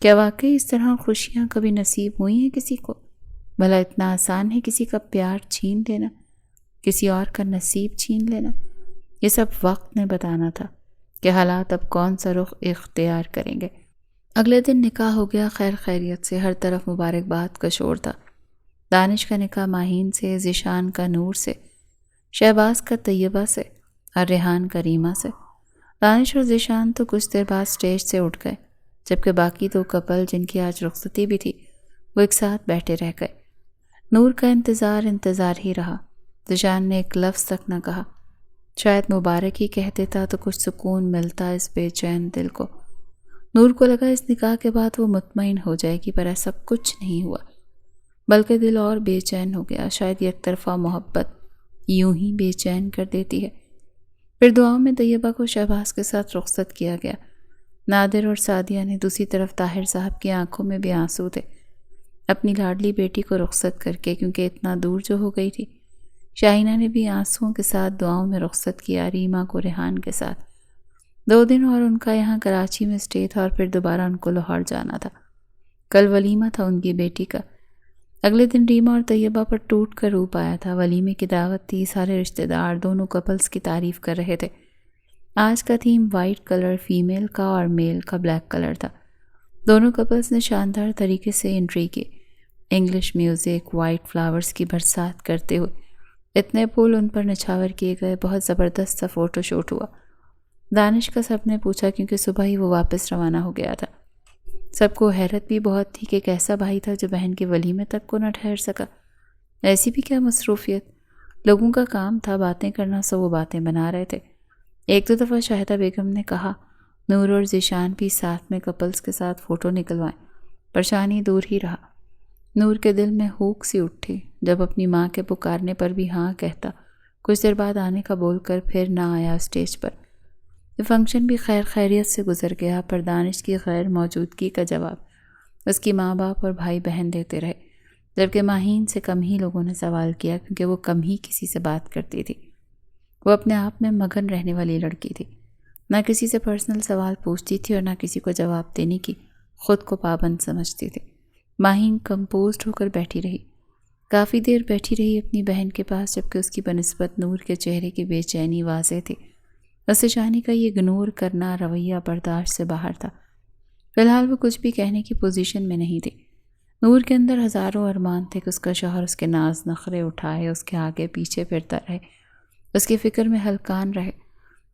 Speaker 1: کیا واقعی اس طرح خوشیاں کبھی نصیب ہوئی ہیں کسی کو؟ بھلا اتنا آسان ہے کسی کا پیار چھین لینا، کسی اور کا نصیب چھین لینا؟ یہ سب وقت نے بتانا تھا کہ حالات اب کون سا رخ اختیار کریں گے۔ اگلے دن نکاح ہو گیا خیر خیریت سے، ہر طرف مبارکباد کا شور تھا۔ دانش کا نکاح ماہین سے، ذیشان کا نور سے، شہباز کا طیبہ سے، اور ریحان کا ریمہ سے۔ دانش اور ذیشان تو کچھ دیر بعد اسٹیج سے اٹھ گئے، جبکہ باقی 2 کپل جن کی آج رخصتی بھی تھی وہ ایک ساتھ بیٹھے رہ گئے۔ نور کا انتظار ہی رہا۔ ذیشان نے ایک لفظ تک نہ کہا۔ شاید مبارک ہی کہہ دیتا تو کچھ سکون ملتا اس بے چین دل کو۔ نور کو لگا اس نکاح کے بعد وہ مطمئن ہو جائے گی، پر ایسا کچھ نہیں ہوا، بلکہ دل اور بے چین ہو گیا۔ شاید یک طرفہ محبت یوں ہی بے چین کر دیتی ہے۔ پھر دعاؤں میں طیبہ کو شہباز کے ساتھ رخصت کیا گیا۔ نادر اور سعدیہ نے، دوسری طرف طاہر صاحب کی آنکھوں میں بھی آنسو تھے اپنی لاڈلی بیٹی کو رخصت کر کے، کیونکہ اتنا دور جو ہو گئی تھی۔ شاہینہ نے بھی آنسوؤں کے ساتھ دعاؤں میں رخصت کیا ریمہ کو ریحان کے ساتھ۔ 2 دن اور ان کا یہاں کراچی میں اسٹے تھا، اور پھر دوبارہ ان کو لاہور جانا تھا۔ کل ولیمہ تھا ان کی بیٹی کا۔ اگلے دن ریمہ اور طیبہ پر ٹوٹ کر روپ آیا تھا۔ ولیمے کی دعوت تھی، سارے رشتہ دار دونوں کپلز کی تعریف کر رہے تھے۔ آج کا تھیم وائٹ کلر فیمیل کا اور میل کا بلیک کلر تھا۔ دونوں کپلز نے شاندار طریقے سے انٹری کی، انگلش میوزک، وائٹ فلاورز کی برسات کرتے ہوئے۔ اتنے پھول ان پر نچھاور کیے گئے، بہت زبردست سا فوٹو شوٹ ہوا۔ دانش کا سب نے پوچھا کیونکہ صبح ہی وہ واپس روانہ ہو گیا تھا۔ سب کو حیرت بھی بہت تھی کہ ایک ایسا بھائی تھا جو بہن کے ولیمے تک کو نہ ٹھہر سکا۔ ایسی بھی کیا مصروفیت، لوگوں کا کام تھا باتیں کرنا، سو وہ باتیں بنا رہے تھے۔ ایک دو دفعہ شاہدہ بیگم نے کہا نور اور ذیشان بھی ساتھ میں کپلز کے ساتھ فوٹو نکلوائیں، پریشانی دور ہی رہا۔ نور کے دل میں ہوک سی اٹھی جب اپنی ماں کے پکارنے پر بھی ہاں کہتا، کچھ دیر بعد آنے کا بول کر پھر نہ آیا اسٹیج پر۔ یہ فنکشن بھی خیر خیریت سے گزر گیا، پر دانش کی غیر موجودگی کا جواب اس کی ماں باپ اور بھائی بہن دیتے رہے، جبکہ ماہین سے کم ہی لوگوں نے سوال کیا کیونکہ وہ کم ہی کسی سے بات کرتی تھی۔ وہ اپنے آپ میں مگن رہنے والی لڑکی تھی، نہ کسی سے پرسنل سوال پوچھتی تھی اور نہ کسی کو جواب دینے کی خود کو پابند سمجھتی تھی۔ ماہین کمپوزڈ ہو کر بیٹھی رہی، کافی دیر بیٹھی رہی اپنی بہن کے پاس، جبکہ اس کی بنسبت نور کے چہرے کی بے چینی واضح تھی۔ اسے شانی کا یہ اگنور کرنا رویہ برداشت سے باہر تھا۔ فی الحال وہ کچھ بھی کہنے کی پوزیشن میں نہیں تھی۔ نور کے اندر ہزاروں ارمان تھے کہ اس کا شوہر اس کے ناز نخرے اٹھائے، اس کے آگے پیچھے پھرتا رہے، اس کی فکر میں ہلکان رہے۔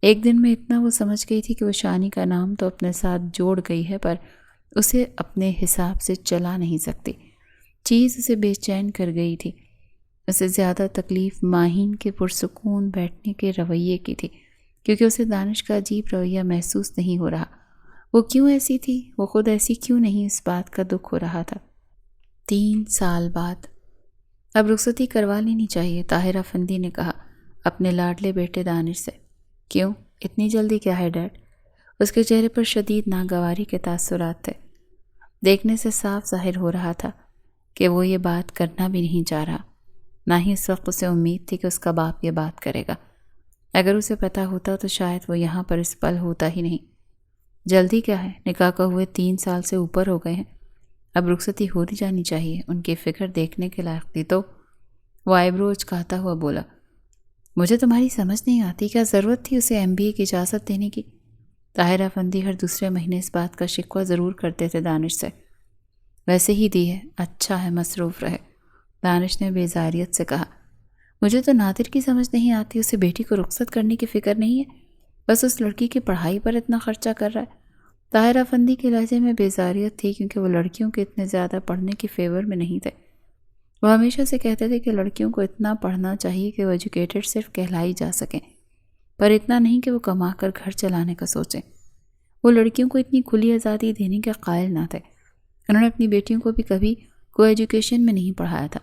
Speaker 1: ایک دن میں اتنا وہ سمجھ گئی تھی کہ وہ شانی کا نام تو اپنے ساتھ جوڑ گئی ہے، پر اسے اپنے حساب سے چلا نہیں سکتی۔ چیز اسے بے چین کر گئی تھی۔ اسے زیادہ تکلیف ماہین کے پرسکون بیٹھنے کے رویے کی تھی، کیونکہ اسے دانش کا عجیب رویہ محسوس نہیں ہو رہا۔ وہ کیوں ایسی تھی، وہ خود ایسی کیوں نہیں، اس بات کا دکھ ہو رہا تھا۔ 3 سال بعد اب رخصتی کروا لینی چاہیے، طاہر افندی نے کہا اپنے لاڈلے بیٹے دانش سے۔ کیوں اتنی جلدی کیا ہے ڈیڈ؟ اس کے چہرے پر شدید ناگواری کے تاثرات تھے۔ دیکھنے سے صاف ظاہر ہو رہا تھا کہ وہ یہ بات کرنا بھی نہیں چاہ رہا، نہ ہی اس وقت اسے امید تھی کہ اس کا باپ یہ بات کرے گا۔ اگر اسے پتہ ہوتا تو شاید وہ یہاں پر اس پل ہوتا ہی نہیں۔ جلدی کیا ہے، نکاح کو ہوئے 3 سال سے اوپر ہو گئے ہیں، اب رخصتی ہو دی جانی چاہیے۔ ان کی فکر دیکھنے کے لائق تھی تو وہ آئیبرو اچکاتا ہوا بولا، مجھے تمہاری سمجھ نہیں آتی، کیا ضرورت تھی اسے MBA کی اجازت دینے کی؟ طاہر افندی ہر دوسرے مہینے اس بات کا شکوہ ضرور کرتے تھے دانش سے۔ ویسے ہی دی ہے، اچھا ہے مصروف رہے، دانش نے بیزاریت سے کہا۔ مجھے تو نادر کی سمجھ نہیں آتی، اسے بیٹی کو رخصت کرنے کی فکر نہیں ہے، بس اس لڑکی کی پڑھائی پر اتنا خرچہ کر رہا ہے۔ طاہر افندی کے لہجے میں بیزاریت تھی کیونکہ وہ لڑکیوں کے اتنے زیادہ پڑھنے کی فیور میں نہیں تھے۔ وہ ہمیشہ سے کہتے تھے کہ لڑکیوں کو اتنا پڑھنا چاہیے کہ وہ ایجوکیٹڈ صرف کہلائی جا سکیں، پر اتنا نہیں کہ وہ کما کر گھر چلانے کا سوچیں۔ وہ لڑکیوں کو اتنی کھلی آزادی دینے کے قائل نہ تھے۔ انہوں نے اپنی بیٹیوں کو بھی کبھی کوئی ایجوکیشن میں نہیں پڑھایا تھا،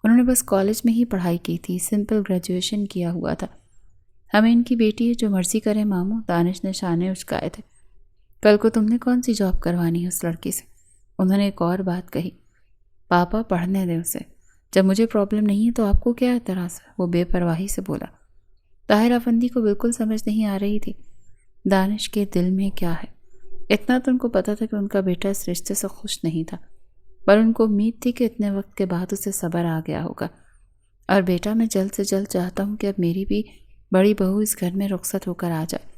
Speaker 1: انہوں نے بس کالج میں ہی پڑھائی کی تھی، سمپل گریجویشن کیا ہوا تھا۔ ہمیں ان کی بیٹی ہے، جو مرضی کرے ماموں، دانش نے شانے اچکائے تھے۔ کل کو تم نے کون سی جاب کروانی ہے اس لڑکی سے؟ انہوں نے ایک اور بات کہی، پاپا پڑھنے دیں اسے، جب مجھے پرابلم نہیں ہے تو آپ کو کیا اعتراض ہے؟ وہ بے پرواہی سے بولا۔ طاہر افندی کو بالکل سمجھ نہیں آ رہی تھی دانش کے دل میں کیا ہے۔ اتنا تو ان کو پتا تھا کہ ان کا بیٹا اس رشتے سے خوش نہیں تھا، پر ان کو امید تھی کہ اتنے وقت کے بعد اسے صبر آ گیا ہوگا۔ اور بیٹا میں جلد سے جلد چاہتا ہوں کہ اب میری بھی بڑی بہو اس گھر میں رخصت ہو کر آ جائے۔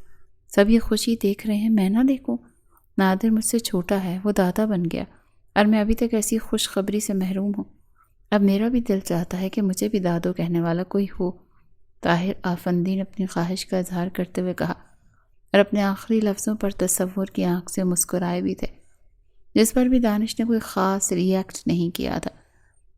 Speaker 1: سب یہ خوشی دیکھ رہے ہیں، میں نہ دیکھوں؟ نادر مجھ سے چھوٹا ہے، وہ دادا بن گیا، اور میں ابھی تک ایسی خوشخبری سے محروم ہوں۔ اب میرا بھی دل چاہتا ہے کہ مجھے بھی دادو کہنے والا کوئی ہو۔ طاہر افندی نے اپنی خواہش کا اظہار کرتے ہوئے کہا، اور اپنے آخری لفظوں پر تصور کی آنکھ سے مسکرائے بھی تھے، جس پر بھی دانش نے کوئی خاص ریئیکٹ نہیں کیا تھا۔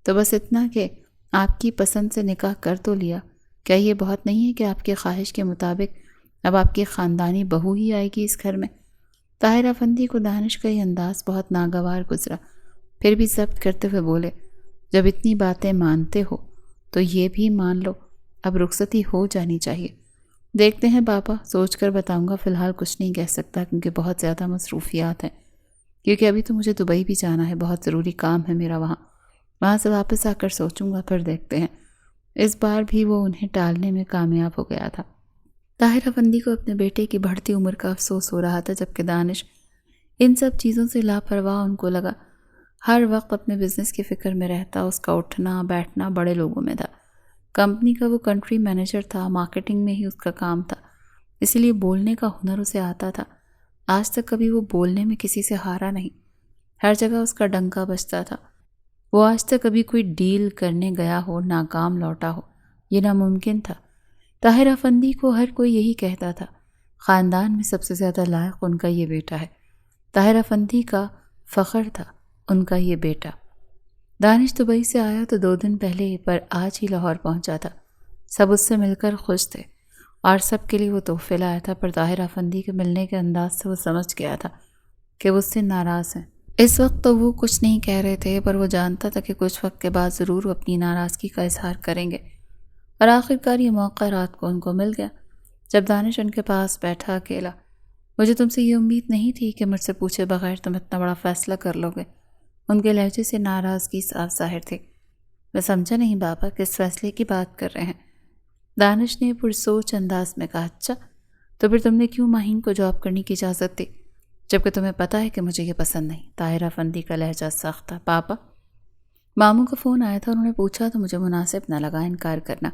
Speaker 1: تو بس اتنا کہ آپ کی پسند سے نکاح کر تو لیا، کیا یہ بہت نہیں ہے کہ آپ کی خواہش کے مطابق اب آپ کی خاندانی بہو ہی آئے گی اس گھر میں؟ طاہر افندی کو دانش کا یہ انداز بہت ناگوار گزرا، پھر بھی ضبط کرتے ہوئے بولے، جب اتنی باتیں مانتے ہو تو یہ بھی مان لو، اب رخصتی ہو جانی چاہیے۔ دیکھتے ہیں پاپا، سوچ کر بتاؤں گا، فی الحال کچھ نہیں کہہ سکتا کیونکہ بہت زیادہ مصروفیات ہیں، کیونکہ ابھی تو مجھے دبئی بھی جانا ہے، بہت ضروری کام ہے میرا وہاں سے واپس آ کر سوچوں گا، پھر دیکھتے ہیں۔ اس بار بھی وہ انہیں ٹالنے میں کامیاب ہو گیا تھا۔ طاہر افندی کو اپنے بیٹے کی بڑھتی عمر کا افسوس ہو رہا تھا، جبکہ دانش ان سب چیزوں سے لاپرواہ ان کو لگا۔ ہر وقت اپنے بزنس کی فکر میں رہتا، اس کا اٹھنا بیٹھنا بڑے لوگوں میں تھا۔ کمپنی کا وہ کنٹری مینیجر تھا، مارکیٹنگ میں ہی اس کا کام تھا، اسی لیے بولنے کا ہنر اسے آتا تھا۔ آج تک کبھی وہ بولنے میں کسی سے ہارا نہیں، ہر جگہ اس کا ڈنکا بجتا تھا۔ وہ آج تک کبھی کوئی ڈیل کرنے گیا ہو ناکام لوٹا ہو، یہ ناممکن تھا۔ طاہر افندی کو ہر کوئی یہی کہتا تھا، خاندان میں سب سے زیادہ لائق ان کا یہ بیٹا ہے۔ طاہر افندی کا فخر تھا ان کا یہ بیٹا۔ دانش دبئی سے آیا تو 2 دن پہلے پر آج ہی لاہور پہنچا تھا۔ سب اس سے مل کر خوش تھے اور سب کے لیے وہ تحفے لایا تھا، پر طاہر افندی کے ملنے کے انداز سے وہ سمجھ گیا تھا کہ وہ اس سے ناراض ہیں۔ اس وقت تو وہ کچھ نہیں کہہ رہے تھے، پر وہ جانتا تھا کہ کچھ وقت کے بعد ضرور وہ اپنی ناراضگی کا اظہار کریں گے، اور آخرکار یہ موقع رات کو ان کو مل گیا جب دانش ان کے پاس بیٹھا اکیلا۔ مجھے تم سے یہ امید نہیں تھی کہ مجھ سے پوچھے بغیر تم اتنا بڑا فیصلہ کر لو گے۔ ان کے لہجے سے ناراضگی صاف ظاہر تھی۔ میں سمجھا نہیں بابا کس فیصلے کی بات کر رہے ہیں؟ دانش نے پرسوچ انداز میں کہا۔ اچھا تو پھر تم نے کیوں ماہین کو جاب کرنے کی اجازت دی جبکہ تمہیں پتہ ہے کہ مجھے یہ پسند نہیں؟ طاہر افندی کا لہجہ سخت تھا۔ پاپا، ماموں کا فون آیا تھا، انہوں نے پوچھا تو مجھے مناسب نہ لگا انکار کرنا،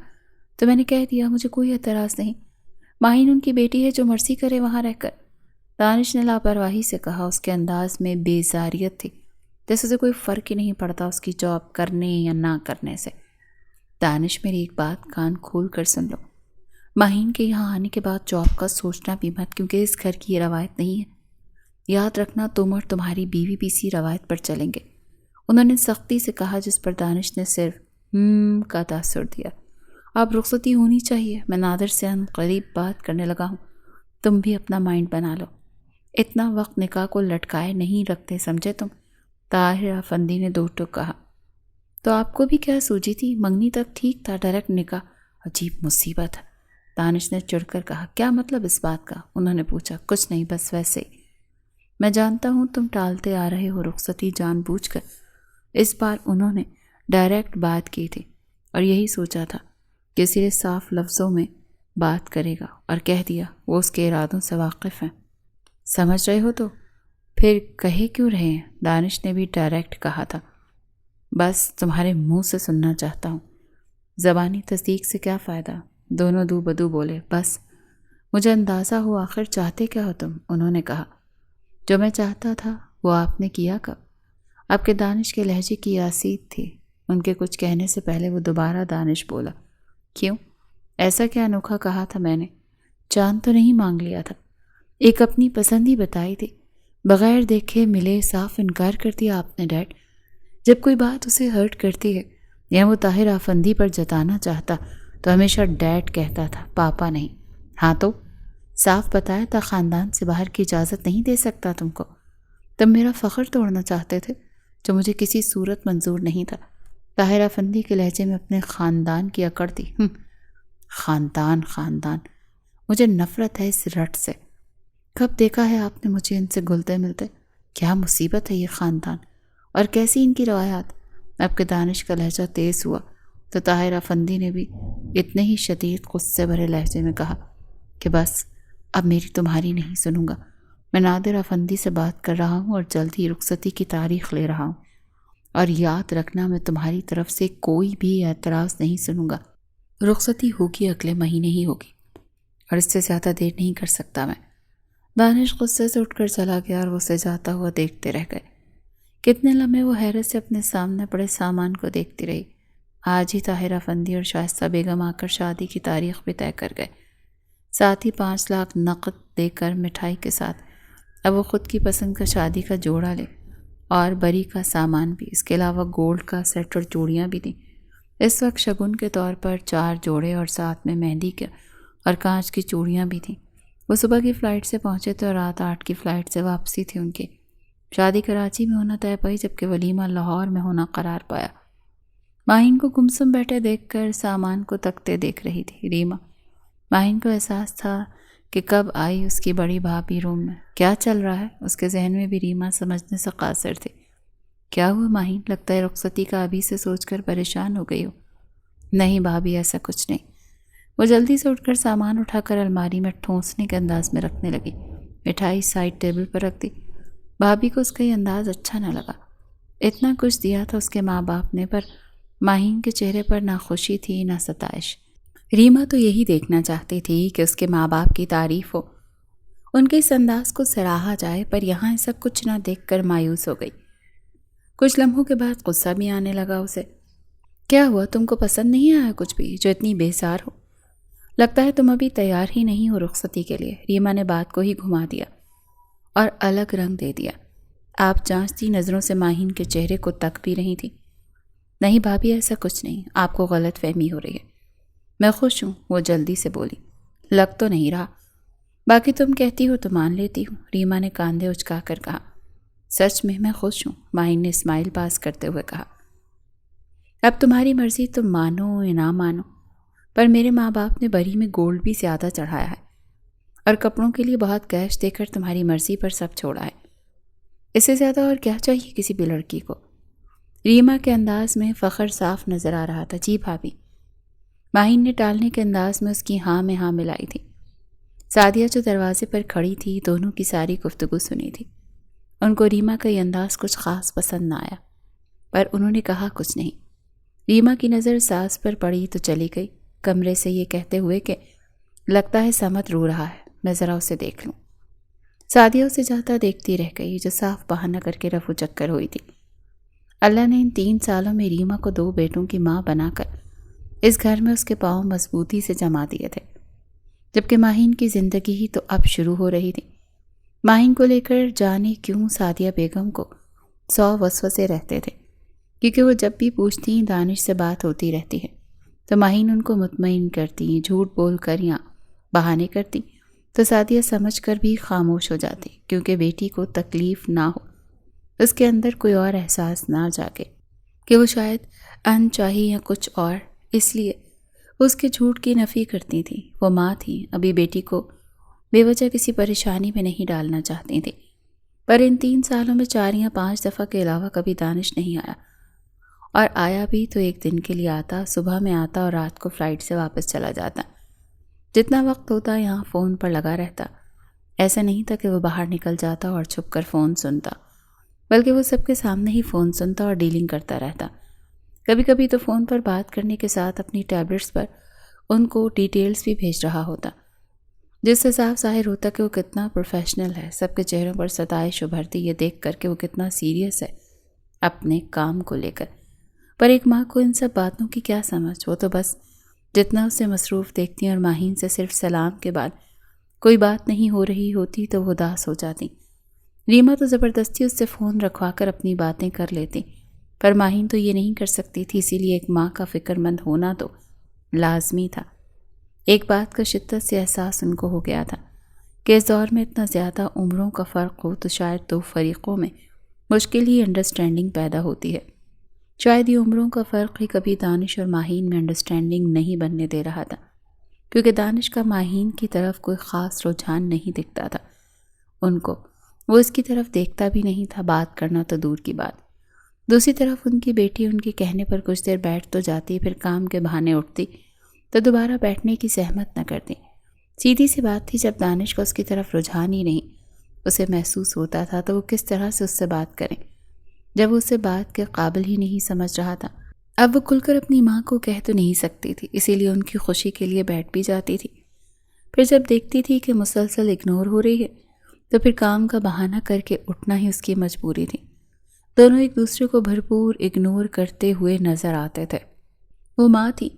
Speaker 1: تو میں نے کہہ دیا مجھے کوئی اعتراض نہیں۔ ماہین ان کی بیٹی ہے، جو مرضی کرے وہاں رہ کر۔ دانش نے لاپرواہی سے کہا، اس کے انداز میں بیزاریت تھی، جیسے سے کوئی فرق ہی نہیں پڑتا اس کی جاب کرنے یا نہ کرنے سے۔ دانش، میری ایک بات کان کھول کر سن لو، ماہین کے یہاں آنے کے بعد جاب کا سوچنا بھی مت، کیونکہ اس گھر کی یہ روایت نہیں ہے۔ یاد رکھنا تم اور تمہاری بیوی بھی اسی روایت پر چلیں گے، انہوں نے سختی سے کہا، جس پر دانش نے صرف کا تاثر دیا۔ اب رخصتی ہونی چاہیے، میں نادر سے ان قریب بات کرنے لگا ہوں، تم بھی اپنا مائنڈ بنا لو، اتنا وقت نکاح کو لٹکائے نہیں رکھتے، سمجھے تم؟ طاہر افندی نے 2 ٹوک کہا۔ تو آپ کو بھی کیا سوجی تھی؟ منگنی تک ٹھیک تھا، ڈائریکٹ نکاح عجیب مصیبت ہے، دانش نے چڑھ کر کہا۔ کیا مطلب اس بات کا؟ انہوں نے پوچھا۔ کچھ نہیں، بس ویسے ہی۔ میں جانتا ہوں تم ٹالتے آ رہے ہو رخصتی جان بوجھ کر، اس بار انہوں نے ڈائریکٹ بات کی تھی اور یہی سوچا تھا کہ صرف صاف لفظوں میں بات کرے گا، اور کہہ دیا وہ اس کے ارادوں سے واقف ہیں۔ سمجھ رہے ہو تو پھر کہے کیوں رہے ہیں؟ دانش نے بھی ڈائریکٹ کہا تھا۔ بس تمہارے منہ سے سننا چاہتا ہوں، زبانی تصدیق سے کیا فائدہ؟ دونوں دو بدو بولے۔ بس مجھے اندازہ ہو آخر چاہتے کیا ہو تم؟ انہوں نے کہا۔ جو میں چاہتا تھا وہ آپ نے کیا کب؟ آپ کے دانش کے لہجے کی یاسیت تھی۔ ان کے کچھ کہنے سے پہلے وہ دوبارہ دانش بولا۔ کیوں؟ ایسا کیا انوکھا کہا تھا میں نے؟ جان تو نہیں مانگ لیا تھا، ایک اپنی پسند ہی بتائی تھی، بغیر دیکھے ملے صاف انکار کر دیا آپ نے ڈیڈ۔ جب کوئی بات اسے ہرٹ کرتی ہے یا وہ طاہر افندی پر جتانا چاہتا تو ہمیشہ ڈیڈ کہتا تھا، پاپا نہیں۔ ہاں تو صاف بتایا تھا خاندان سے باہر کی اجازت نہیں دے سکتا تم کو۔ تم میرا فخر توڑنا چاہتے تھے، جو مجھے کسی صورت منظور نہیں تھا۔ طاہر افندی کے لہجے میں اپنے خاندان کی اکڑ تھی۔ خاندان، مجھے نفرت ہے اس رٹ سے۔ کب دیکھا ہے آپ نے مجھے ان سے گلتے ملتے؟ کیا مصیبت ہے یہ خاندان، اور کیسی ان کی روایات؟ اب کہ دانش کا لہجہ تیز ہوا تو طاہر افندی نے بھی اتنے ہی شدید غصے بھرے لہجے میں کہا کہ بس اب میری تمہاری نہیں سنوں گا، میں نادر افندی سے بات کر رہا ہوں اور جلد ہی رخصتی کی تاریخ لے رہا ہوں، اور یاد رکھنا میں تمہاری طرف سے کوئی بھی اعتراض نہیں سنوں گا۔ رخصتی ہوگی اگلے مہینے ہی ہوگی، اور اس سے زیادہ دیر نہیں کر سکتا میں۔ دانش غصے سے اٹھ کر چلا گیا اور وہ اسے جاتا ہوا دیکھتے رہ گئے۔ کتنے لمحے وہ حیرت سے اپنے سامنے پڑے سامان کو دیکھتی رہی۔ آج ہی طاہر افندی اور شائستہ بیگم آ کر شادی کی تاریخ بھی طے کر گئے، ساتھ ہی 5 لاکھ نقد دے کر مٹھائی کے ساتھ۔ اب وہ خود کی پسند کا شادی کا جوڑا لے اور بری کا سامان بھی، اس کے علاوہ گولڈ کا سیٹ اور چوڑیاں بھی دیں۔ اس وقت شگن کے طور پر 4 جوڑے اور ساتھ میں مہندی کے اور کانچ کی چوڑیاں بھی تھیں۔ وہ صبح کی فلائٹ سے پہنچے تھے اور رات 8 کی فلائٹ سے واپسی تھی ان کی۔ شادی کراچی میں ہونا طے پائی، جبکہ ولیمہ لاہور میں ہونا قرار پایا۔ ماہین کو گمسم بیٹھے دیکھ کر سامان کو تکتے دیکھ رہی تھی ریما۔ ماہین کو احساس تھا کہ کب آئی اس کی بڑی بھابھی روم میں، کیا چل رہا ہے؟ اس کے ذہن میں بھی ریما سمجھنے سے قاصر تھی۔ کیا ہوا ماہین؟ لگتا ہے رخصتی کا ابھی سے سوچ کر پریشان ہو گئی ہو۔ نہیں بھابھی، ایسا کچھ نہیں۔ وہ جلدی سے اٹھ کر سامان اٹھا کر الماری میں ٹھونسنے کے انداز میں رکھنے لگی۔ مٹھائی سائڈ ٹیبل پر رکھ دی۔ بھابھی کو اس کا یہ انداز اچھا نہ لگا۔ اتنا کچھ دیا تھا اس کے ماں باپ نے، پر ماہین کے چہرے پر نہ خوشی تھی نہ ستائش۔ ریما تو یہی دیکھنا چاہتی تھی کہ اس کے ماں باپ کی تعریف ہو، ان کے اس انداز کو سراہا جائے، پر یہاں ایسا کچھ نہ دیکھ کر مایوس ہو گئی۔ کچھ لمحوں کے بعد غصہ بھی آنے لگا اسے۔ کیا ہوا؟ تم کو پسند نہیں آیا کچھ بھی جو اتنی بیزار ہو؟ لگتا ہے تم ابھی تیار ہی نہیں ہو رخصتی کے لیے۔ ریما نے بات کو ہی گھما دیا اور الگ رنگ دے دیا۔ آپ جانچتی نظروں سے ماہین کے چہرے کو تک بھی رہی تھی۔ نہیں بھابھی، ایسا کچھ نہیں، آپ کو غلط فہمی ہو رہی ہے۔ میں خوش ہوں، وہ جلدی سے بولی۔ لگ تو نہیں رہا۔ باقی تم کہتی ہو تو مان لیتی ہوں، ریما نے کاندھے اچکا کر کہا۔ سچ میں خوش ہوں، ماہین نے اسمائل پاس کرتے ہوئے کہا۔ اب تمہاری مرضی، تم مانو یا نہ مانو، پر میرے ماں باپ نے بری میں گولڈ بھی زیادہ چڑھایا ہے اور کپڑوں کے لیے بہت کیش دے کر تمہاری مرضی پر سب چھوڑا ہے۔ اس سے زیادہ اور کیا چاہیے کسی بھی لڑکی کو؟ ریما کے انداز میں فخر صاف نظر آ رہا تھا۔ جی بھابھی۔ ماہین نے ٹالنے کے انداز میں اس کی ہاں میں ہاں ملائی تھی۔ سعدیہ جو دروازے پر کھڑی تھی دونوں کی ساری گفتگو سنی تھی۔ ان کو ریما کا یہ انداز کچھ خاص پسند نہ آیا، پر انہوں نے کہا کچھ نہیں۔ ریما کی نظر ساس پر پڑی تو چلی گئی، کمرے سے یہ کہتے ہوئے کہ لگتا ہے سمت رو رہا ہے، میں ذرا اسے دیکھ لوں۔ سعدیہ اسے جاتا دیکھتی رہ گئی، جو صاف بہانہ کر کے رفو چکر ہوئی تھی۔ اللہ نے ان 3 سالوں میں ریما کو 2 بیٹوں کی ماں بنا کر اس گھر میں اس کے پاؤں مضبوطی سے جما دیے تھے، جبکہ ماہین کی زندگی ہی تو اب شروع ہو رہی تھی۔ ماہین کو لے کر جانے کیوں سعدیہ بیگم کو 100 وسوسے رہتے تھے، کیونکہ وہ جب بھی پوچھتی دانش سے بات ہوتی رہتی ہے تو ماہین ان کو مطمئن کرتی، جھوٹ بول کر یا بہانے کرتی، تو سعدیہ سمجھ کر بھی خاموش ہو جاتی، کیونکہ بیٹی کو تکلیف نہ ہو، اس کے اندر کوئی اور احساس نہ جاگے کہ وہ شاید انچاہی یا کچھ اور، اس لیے اس کے جھوٹ کی نفی کرتی تھی۔ وہ ماں تھی، ابھی بیٹی کو بے وجہ کسی پریشانی میں نہیں ڈالنا چاہتی تھی، پر ان 3 سالوں میں 4 یا 5 دفعہ کے علاوہ کبھی دانش نہیں آیا، اور آیا بھی تو ایک دن کے لیے آتا، صبح میں آتا اور رات کو فلائٹ سے واپس چلا جاتا۔ جتنا وقت ہوتا یہاں فون پر لگا رہتا، ایسا نہیں تھا کہ وہ باہر نکل جاتا اور چھپ کر فون سنتا، بلکہ وہ سب کے سامنے ہی فون سنتا اور ڈیلنگ کرتا رہتا۔ کبھی کبھی تو فون پر بات کرنے کے ساتھ اپنی ٹیبلٹس پر ان کو ڈیٹیلز بھی بھیج رہا ہوتا، جس سے صاف ظاہر ہوتا کہ وہ کتنا پروفیشنل ہے۔ سب کے چہروں پر ستائش ابھرتی یہ دیکھ کر کہ وہ کتنا سیریس ہے اپنے کام کو لے کر۔ پر ایک ماں کو ان سب باتوں کی کیا سمجھ، وہ تو بس جتنا اسے مصروف دیکھتی اور ماہین سے صرف سلام کے بعد کوئی بات نہیں ہو رہی ہوتی تو وہ اداس ہو جاتی۔ ریما تو زبردستی اس سے فون رکھوا کر اپنی باتیں کر لیتی، پر ماہین تو یہ نہیں کر سکتی تھی، اسی لیے ایک ماں کا فکر مند ہونا تو لازمی تھا۔ ایک بات کا شدت سے احساس ان کو ہو گیا تھا کہ اس دور میں اتنا زیادہ عمروں کا فرق ہو تو شاید 2 فریقوں میں مشکل ہی انڈرسٹینڈنگ پیدا ہوتی ہے۔ شاید یہ عمروں کا فرق ہی کبھی دانش اور ماہین میں انڈرسٹینڈنگ نہیں بننے دے رہا تھا، کیونکہ دانش کا ماہین کی طرف کوئی خاص رجحان نہیں دکھتا تھا ان کو، وہ اس کی طرف دیکھتا بھی نہیں تھا، بات کرنا تو دور کی بات۔ دوسری طرف ان کی بیٹی ان کے کہنے پر کچھ دیر بیٹھ تو جاتی، پھر کام کے بہانے اٹھتی تو دوبارہ بیٹھنے کی زحمت نہ کرتی۔ سیدھی سی بات تھی، جب دانش کو اس کی طرف رجحان ہی نہیں اسے محسوس ہوتا تھا تو وہ کس طرح سے اس سے بات کریں، جب وہ اسے بات کے قابل ہی نہیں سمجھ رہا تھا۔ اب وہ کھل کر اپنی ماں کو کہہ تو نہیں سکتی تھی، اسی لیے ان کی خوشی کے لیے بیٹھ بھی جاتی تھی۔ پھر جب دیکھتی تھی کہ مسلسل اگنور ہو رہی ہے تو پھر کام کا بہانہ کر کے اٹھنا ہی اس کی مجبوری تھی۔ دونوں ایک دوسرے کو بھرپور اگنور کرتے ہوئے نظر آتے تھے۔ وہ ماں تھی،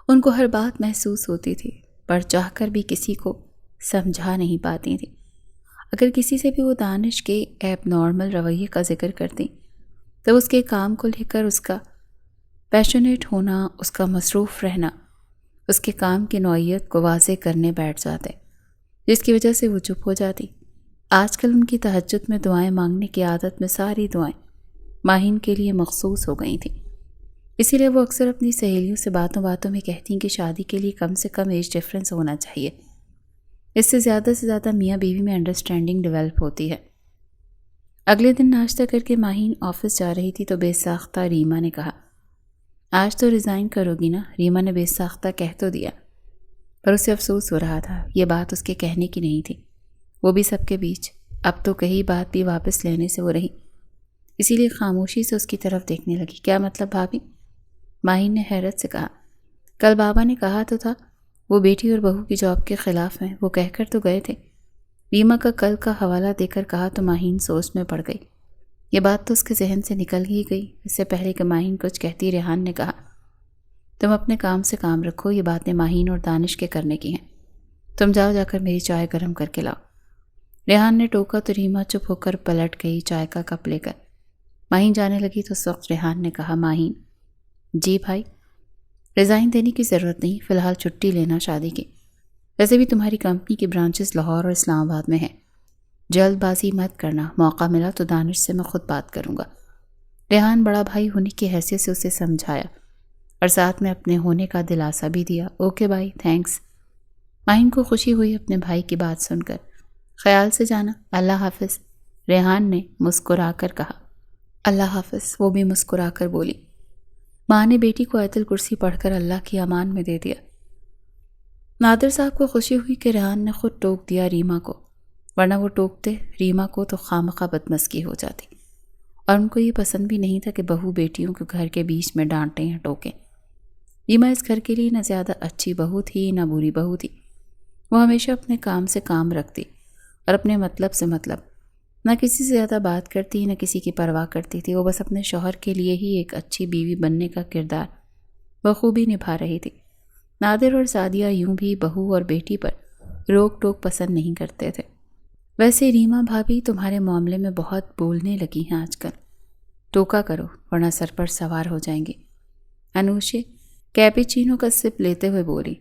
Speaker 1: ان کو ہر بات محسوس ہوتی تھی، پر چاہ کر بھی کسی کو سمجھا نہیں پاتی تھی۔ اگر کسی سے بھی وہ دانش کے ایب نارمل رویے کا ذکر کرتی تو اس کے کام کو لے کر اس کا پیشنیٹ ہونا، اس کا مصروف رہنا، اس کے کام کی نوعیت کو واضح کرنے بیٹھ جاتے، جس کی وجہ سے وہ چپ ہو جاتی۔ آج کل ان کی تہجد میں دعائیں مانگنے کی عادت میں ساری دعائیں ماہین کے لیے مخصوص ہو گئی تھیں، اسی لیے وہ اکثر اپنی سہیلیوں سے باتوں باتوں میں کہتی کہ شادی کے لیے کم سے کم ایج ڈفرینس ہونا چاہیے، اس سے زیادہ میاں بیوی میں انڈرسٹینڈنگ ڈیولپ ہوتی ہے۔ اگلے دن ناشتہ کر کے ماہین آفس جا رہی تھی تو بے ساختہ ریما نے کہا، آج تو ریزائن کرو گی نا؟ ریما نے بے ساختہ کہہ تو دیا، پر اسے افسوس ہو رہا تھا، یہ بات اس کے کہنے کی نہیں تھی، وہ بھی سب کے بیچ۔ اب تو کہی بات بھی واپس لینے سے وہ رہی، اسی لیے خاموشی سے اس کی طرف دیکھنے لگی۔ کیا مطلب بھابھی؟ ماہین نے حیرت سے کہا، کل بابا نے کہا تو تھا وہ بیٹی اور بہو کی جاب کے خلاف ہیں، وہ کہہ کر تو گئے تھے۔ ریما کا کل کا حوالہ دے کر کہا تو ماہین سوچ میں پڑ گئی، یہ بات تو اس کے ذہن سے نکل ہی گئی۔ اس سے پہلے کہ ماہین کچھ کہتی ریحان نے کہا، تم اپنے کام سے کام رکھو، یہ باتیں ماہین اور دانش کے کرنے کی ہیں۔ تم جاؤ، جا کر میری چائے گرم کر کے لاؤ۔ ریحان نے ٹوکا تو ریما چپ ہو کر پلٹ گئی چائے کا کپ لے کر۔ ماہین جانے لگی تو اس وقت ریحان نے کہا، ماہین جی بھائی؟ ریزائن دینے کی ضرورت نہیں، فی الحال چھٹی لینا شادی کی۔ ویسے بھی تمہاری کمپنی کی برانچز لاہور اور اسلام آباد میں ہیں۔ جلد بازی مت کرنا، موقع ملا تو دانش سے میں خود بات کروں گا۔ ریحان بڑا بھائی ہونے کی حیثیت سے اسے سمجھایا اور ساتھ میں اپنے ہونے کا دلاسا بھی دیا۔ اوکے بھائی، تھینکس۔ ماہین کو خوشی ہوئی اپنے بھائی کی بات سن کر۔ خیال سے جانا، اللہ حافظ، ریحان نے مسکرا کر کہا۔ اللہ حافظ، وہ بھی مسکرا کر بولی۔ ماں نے بیٹی کو آیت الکرسی پڑھ کر اللہ کی امان میں دے دیا۔ نادر صاحب کو خوشی ہوئی کہ ریحان نے خود ٹوک دیا ریما کو، ورنہ وہ ٹوکتے ریما کو تو خامخواہ بدمزگی ہو جاتی، اور ان کو یہ پسند بھی نہیں تھا کہ بہو بیٹیوں کو گھر کے بیچ میں ڈانٹیں یا ٹوکیں۔ ریما اس گھر کے لیے نہ زیادہ اچھی بہو تھی نہ بری بہو تھی۔ وہ ہمیشہ اپنے کام سے کام رکھتی اور اپنے مطلب سے مطلب، نہ کسی سے زیادہ بات کرتی نہ کسی کی پرواہ کرتی تھی۔ وہ بس اپنے شوہر کے لیے ہی ایک اچھی بیوی بننے کا کردار بخوبی نبھا رہی تھی۔ نادر اور سعدیہ یوں بھی بہو اور بیٹی پر روک ٹوک پسند نہیں کرتے تھے۔ ویسے ریما بھابھی تمہارے معاملے میں بہت بولنے لگی ہیں آج کل، ٹوکا کرو ورنہ سر پر سوار ہو جائیں گی۔ انوشے کیپیچینو کا سپ لیتے ہوئے بولی۔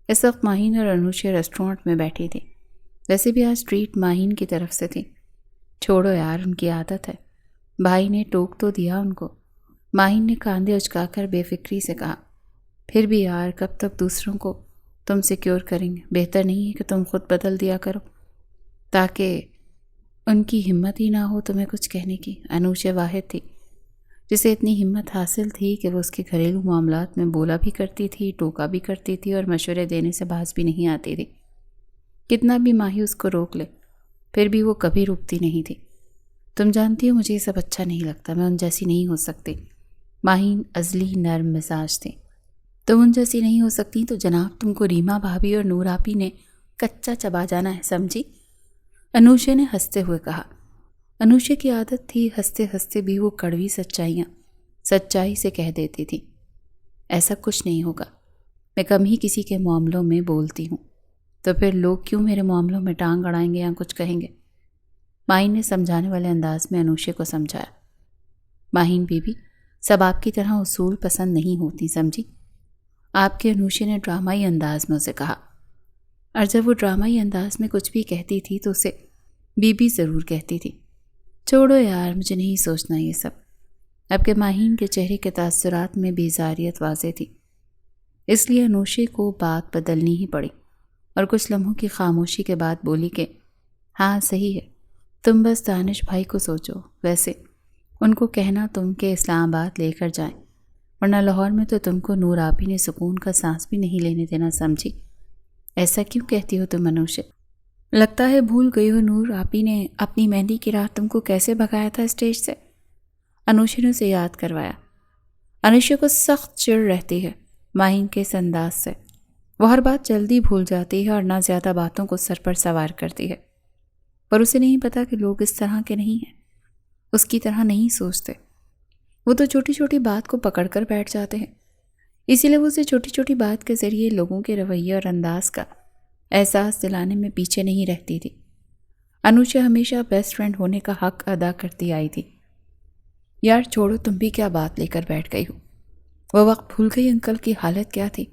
Speaker 1: اس وقت ماہین اور انوشے ریسٹورنٹ میں بیٹھی تھی۔ ویسے بھی آج ٹریٹ ماہین کی طرف سے تھی۔ چھوڑو یار، ان کی عادت ہے۔ بھائی نے ٹوک تو دیا ان کو۔ ماہین نے کاندھے اچکا کر بے فکری سے کہا، پھر بھی یار کب تک دوسروں کو تم سیکیور کریں گے؟ بہتر نہیں ہے کہ تم خود بدل دیا کرو تاکہ ان کی ہمت ہی نہ ہو تمہیں کچھ کہنے کی۔ انوشے واحد تھی جسے اتنی ہمت حاصل تھی کہ وہ اس کے گھریلو معاملات میں بولا بھی کرتی تھی، ٹوکا بھی کرتی تھی اور مشورے دینے سے باز بھی نہیں آتی تھی۔ کتنا بھی ماہی اس کو روک لے پھر بھی وہ کبھی رکتی نہیں تھی۔ تم جانتی ہو مجھے یہ سب اچھا نہیں لگتا، میں ان جیسی نہیں ہو سکتی۔ ماہین ازلی نرم مزاج تھی۔ تم ان جیسی نہیں ہو سکتی تو جناب تم کو ریما بھابھی اور نور آپی نے کچا چبا جانا ہے، سمجھی؟ انوشے نے ہنستے ہوئے کہا۔ انوشے کی عادت تھی ہنستے ہنستے بھی وہ کڑوی سچائیاں سچائی سے کہہ دیتی تھی۔ ایسا کچھ نہیں ہوگا، میں کم ہی کسی کے معاملوں میں بولتی ہوں، تو پھر لوگ کیوں میرے معاملوں میں ٹانگ اڑائیں گے یا کچھ کہیں گے؟ ماہین نے سمجھانے والے انداز میں انوشے کو سمجھایا۔ ماہین بی بی، سب آپ کی طرح اصول پسند نہیں ہوتی، سمجھی؟ آپ کے انوشے نے ڈرامائی انداز میں اسے کہا، اور جب وہ ڈرامائی انداز میں کچھ بھی کہتی تھی تو اسے بی بی ضرور کہتی تھی۔ چھوڑو یار، مجھے نہیں سوچنا یہ سب۔ اب کے ماہین کے چہرے کے تاثرات میں بیزاریت واضح تھی، اس لیے انوشے کو بات بدلنی ہی پڑی اور کچھ لمحوں کی خاموشی کے بعد بولی کہ ہاں صحیح ہے، تم بس دانش بھائی کو سوچو۔ ویسے ان کو کہنا تم کہ اسلام آباد لے کر جائیں، ورنہ لاہور میں تو تم کو نور آپی نے سکون کا سانس بھی نہیں لینے دینا، سمجھی؟ ایسا کیوں کہتی ہو تم انوشے؟ لگتا ہے بھول گئی ہو نور آپی نے اپنی مہندی کی رات تم کو کیسے بھگایا تھا اسٹیج سے؟ انوشے نے اسے یاد کروایا۔ انوشے کو سخت چڑ رہتی ہے ماہین کے اس انداز سے۔ وہ ہر بات جلدی بھول جاتی ہے اور نہ زیادہ باتوں کو سر پر سوار کرتی ہے، پر اسے نہیں پتا کہ لوگ اس طرح کے نہیں ہیں، اس کی طرح نہیں سوچتے۔ وہ تو چھوٹی چھوٹی بات کو پکڑ کر بیٹھ جاتے ہیں، اسی لیے وہ اسے چھوٹی چھوٹی بات کے ذریعے لوگوں کے رویے اور انداز کا احساس دلانے میں پیچھے نہیں رہتی تھی۔ انوشا ہمیشہ بیسٹ فرینڈ ہونے کا حق ادا کرتی آئی تھی۔ یار چھوڑو، تم بھی کیا بات لے کر بیٹھ گئی ہو؟ وہ وقت بھول گئی انکل کی حالت کیا تھی،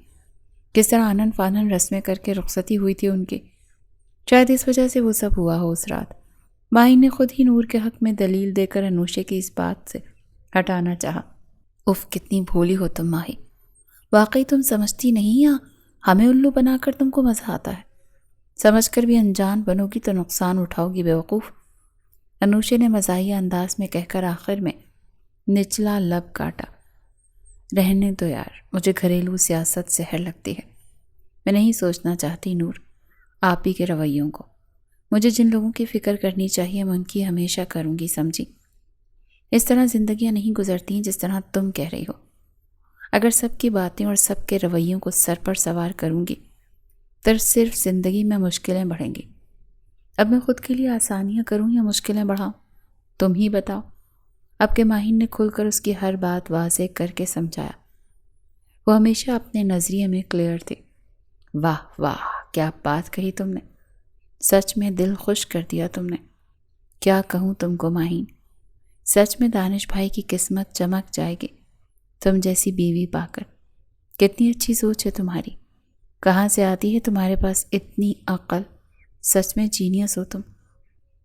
Speaker 1: کس طرح آنن فانن رسمیں کر کے رخصتی ہوئی تھی ان کی۔ شاید اس وجہ سے وہ سب ہوا ہو اس رات۔ ماہی نے خود ہی نور کے حق میں دلیل دے کر انوشے کی اس بات سے ہٹانا چاہا۔ اف، کتنی بھولی ہو تم ماہی، واقعی تم سمجھتی نہیں یا ہمیں الو بنا کر تم کو مزہ آتا ہے؟ سمجھ کر بھی انجان بنو گی تو نقصان اٹھاؤ گی بیوقوف۔ انوشے نے مزاحیہ انداز میں کہہ کر آخر میں نچلا لب کاٹا۔ رہنے دو یار، مجھے گھریلو سیاست زہر لگتی ہے۔ میں نہیں سوچنا چاہتی نور آپ ہی کے رویوں کو۔ مجھے جن لوگوں کی فکر کرنی چاہیے میں ان کی ہمیشہ کروں گی، سمجھی؟ اس طرح زندگیاں نہیں گزرتی جس طرح تم کہہ رہی ہو۔ اگر سب کی باتیں اور سب کے رویوں کو سر پر سوار کروں گی تو صرف زندگی میں مشکلیں بڑھیں گی۔ اب میں خود کے لیے آسانیاں کروں یا مشکلیں بڑھاؤں، تم ہی بتاؤ۔ اب کے ماہین نے کھل کر اس کی ہر بات واضح کر کے سمجھایا۔ وہ ہمیشہ اپنے نظریے میں کلیئر تھی۔ واہ واہ، کیا بات کہی تم نے، سچ میں دل خوش کر دیا تم نے۔ کیا کہوں تم کو ماہین، سچ میں دانش بھائی کی قسمت چمک جائے گی تم جیسی بیوی پا کر۔ کتنی اچھی سوچ ہے تمہاری، کہاں سے آتی ہے تمہارے پاس اتنی عقل، سچ میں جینیس ہو تم۔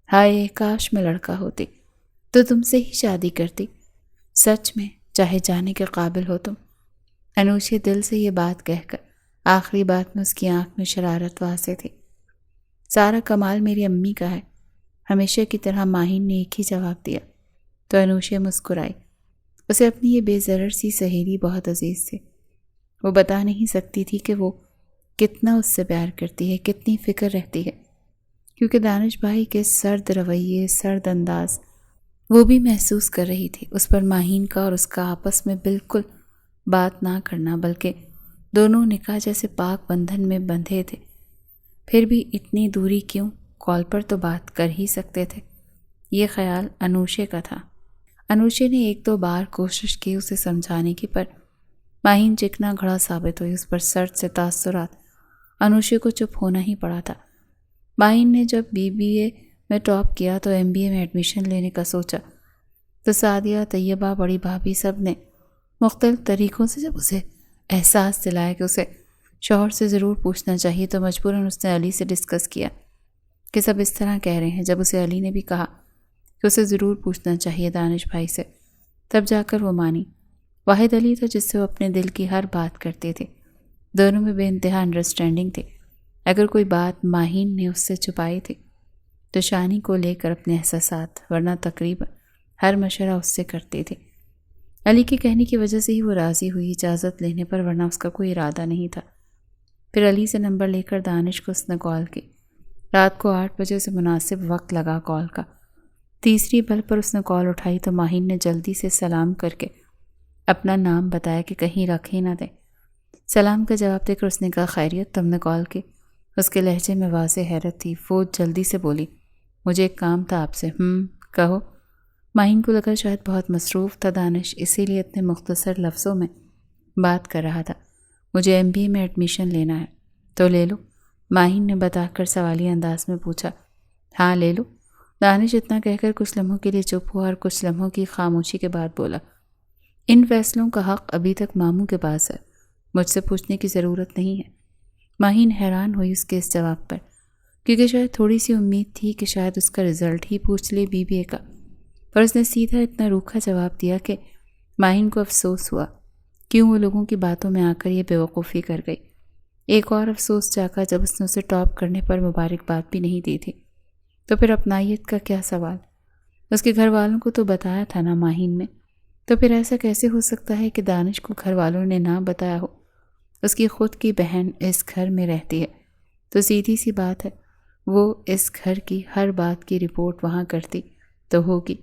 Speaker 1: ہائے کاش میں لڑکا ہوتی تو تم سے ہی شادی کرتی، سچ میں چاہے جانے کے قابل ہو تم۔ انوشے دل سے یہ بات کہہ کر آخری بات میں اس کی آنکھ میں شرارت واضح تھی۔ سارا کمال میری امی کا ہے، ہمیشہ کی طرح ماہین نے ایک ہی جواب دیا تو انوشے مسکرائی۔ اسے اپنی یہ بے ضرر سی سہیلی بہت عزیز تھی۔ وہ بتا نہیں سکتی تھی کہ وہ کتنا اس سے پیار کرتی ہے، کتنی فکر رہتی ہے، کیونکہ دانش بھائی کے سرد رویے، سرد انداز وہ بھی محسوس کر رہی تھی۔ اس پر ماہین کا اور اس کا آپس میں بالکل بات نہ کرنا، بلکہ دونوں نکاح جیسے پاک بندھن میں بندھے تھے۔ پھر بھی اتنی دوری کیوں، کال پر تو بات کر ہی سکتے تھے۔ یہ خیال انوشے کا تھا۔ انوشے نے ایک دو بار کوشش کی اسے سمجھانے کی، پر ماہین چکنا گھڑا ثابت ہوئی۔ اس پر سرد سے تاثرات انوشے کو چپ ہونا ہی پڑا تھا۔ ماہین نے جب BBA میں ٹاپ کیا تو MBA میں ایڈمیشن لینے کا سوچا تو سعدیہ، طیبہ، بڑی بھابھی سب نے مختلف طریقوں سے جب اسے احساس دلایا کہ اسے شوہر سے ضرور پوچھنا چاہیے تو مجبوراً اس نے علی سے ڈسکس کیا کہ سب اس طرح کہہ رہے ہیں۔ جب اسے علی نے بھی کہا کہ اسے ضرور پوچھنا چاہیے دانش بھائی سے، تب جا کر وہ مانی۔ واحد علی تھا جس سے وہ اپنے دل کی ہر بات کرتے تھے۔ دونوں میں بے انتہا انڈرسٹینڈنگ تھی۔ اگر کوئی بات ماہین نے اس سے چھپائی تھی تو شانی کو لے کر اپنے احساسات، ورنہ تقریباً ہر مشورہ اس سے کرتی تھی۔ علی کے کہنے کی وجہ سے ہی وہ راضی ہوئی اجازت لینے پر، ورنہ اس کا کوئی ارادہ نہیں تھا۔ پھر علی سے نمبر لے کر دانش کو اس نے کال کی۔ رات کو 8 بجے سے مناسب وقت لگا کال کا۔ تیسری بل پر اس نے کال اٹھائی تو ماہین نے جلدی سے سلام کر کے اپنا نام بتایا کہ کہیں رکھ ہی نہ دے۔ سلام کا جواب دے کر اس نے کہا، خیریت، تم نے کال کی؟ اس کے لہجے میں واضح حیرت تھی۔ وہ جلدی سے بولی، مجھے ایک کام تھا آپ سے۔ کہو۔ ماہین کو لگا شاید بہت مصروف تھا دانش، اسی لیے اتنے مختصر لفظوں میں بات کر رہا تھا۔ مجھے MBA میں ایڈمیشن لینا ہے۔ تو لے لو، ماہین نے بتا کر سوالیہ انداز میں پوچھا۔ ہاں لے لو، دانش اتنا کہہ کر کچھ لمحوں کے لیے چپ ہوا اور کچھ لمحوں کی خاموشی کے بعد بولا، ان فیصلوں کا حق ابھی تک ماموں کے پاس ہے، مجھ سے پوچھنے کی ضرورت نہیں ہے۔ ماہین حیران ہوئی اس کے اس جواب پر، کیونکہ شاید تھوڑی سی امید تھی کہ شاید اس کا رزلٹ ہی پوچھ لے BBA کا، پر اس نے سیدھا اتنا روکھا جواب دیا کہ ماہین کو افسوس ہوا کیوں وہ لوگوں کی باتوں میں آ کر یہ بیوقوفی کر گئی۔ ایک اور افسوس جاگا جب اس نے اسے ٹاپ کرنے پر مبارکباد بھی نہیں دی تھی، تو پھر اپنائیت کا کیا سوال؟ اس کے گھر والوں کو تو بتایا تھا نا ماہین نے، تو پھر ایسا کیسے ہو سکتا ہے کہ دانش کو گھر والوں نے نہ بتایا ہو؟ اس کی خود کی بہن اس گھر میں رہتی ہے تو سیدھی سی بات ہے وہ اس گھر کی ہر بات کی رپورٹ وہاں کرتی تو ہوگی،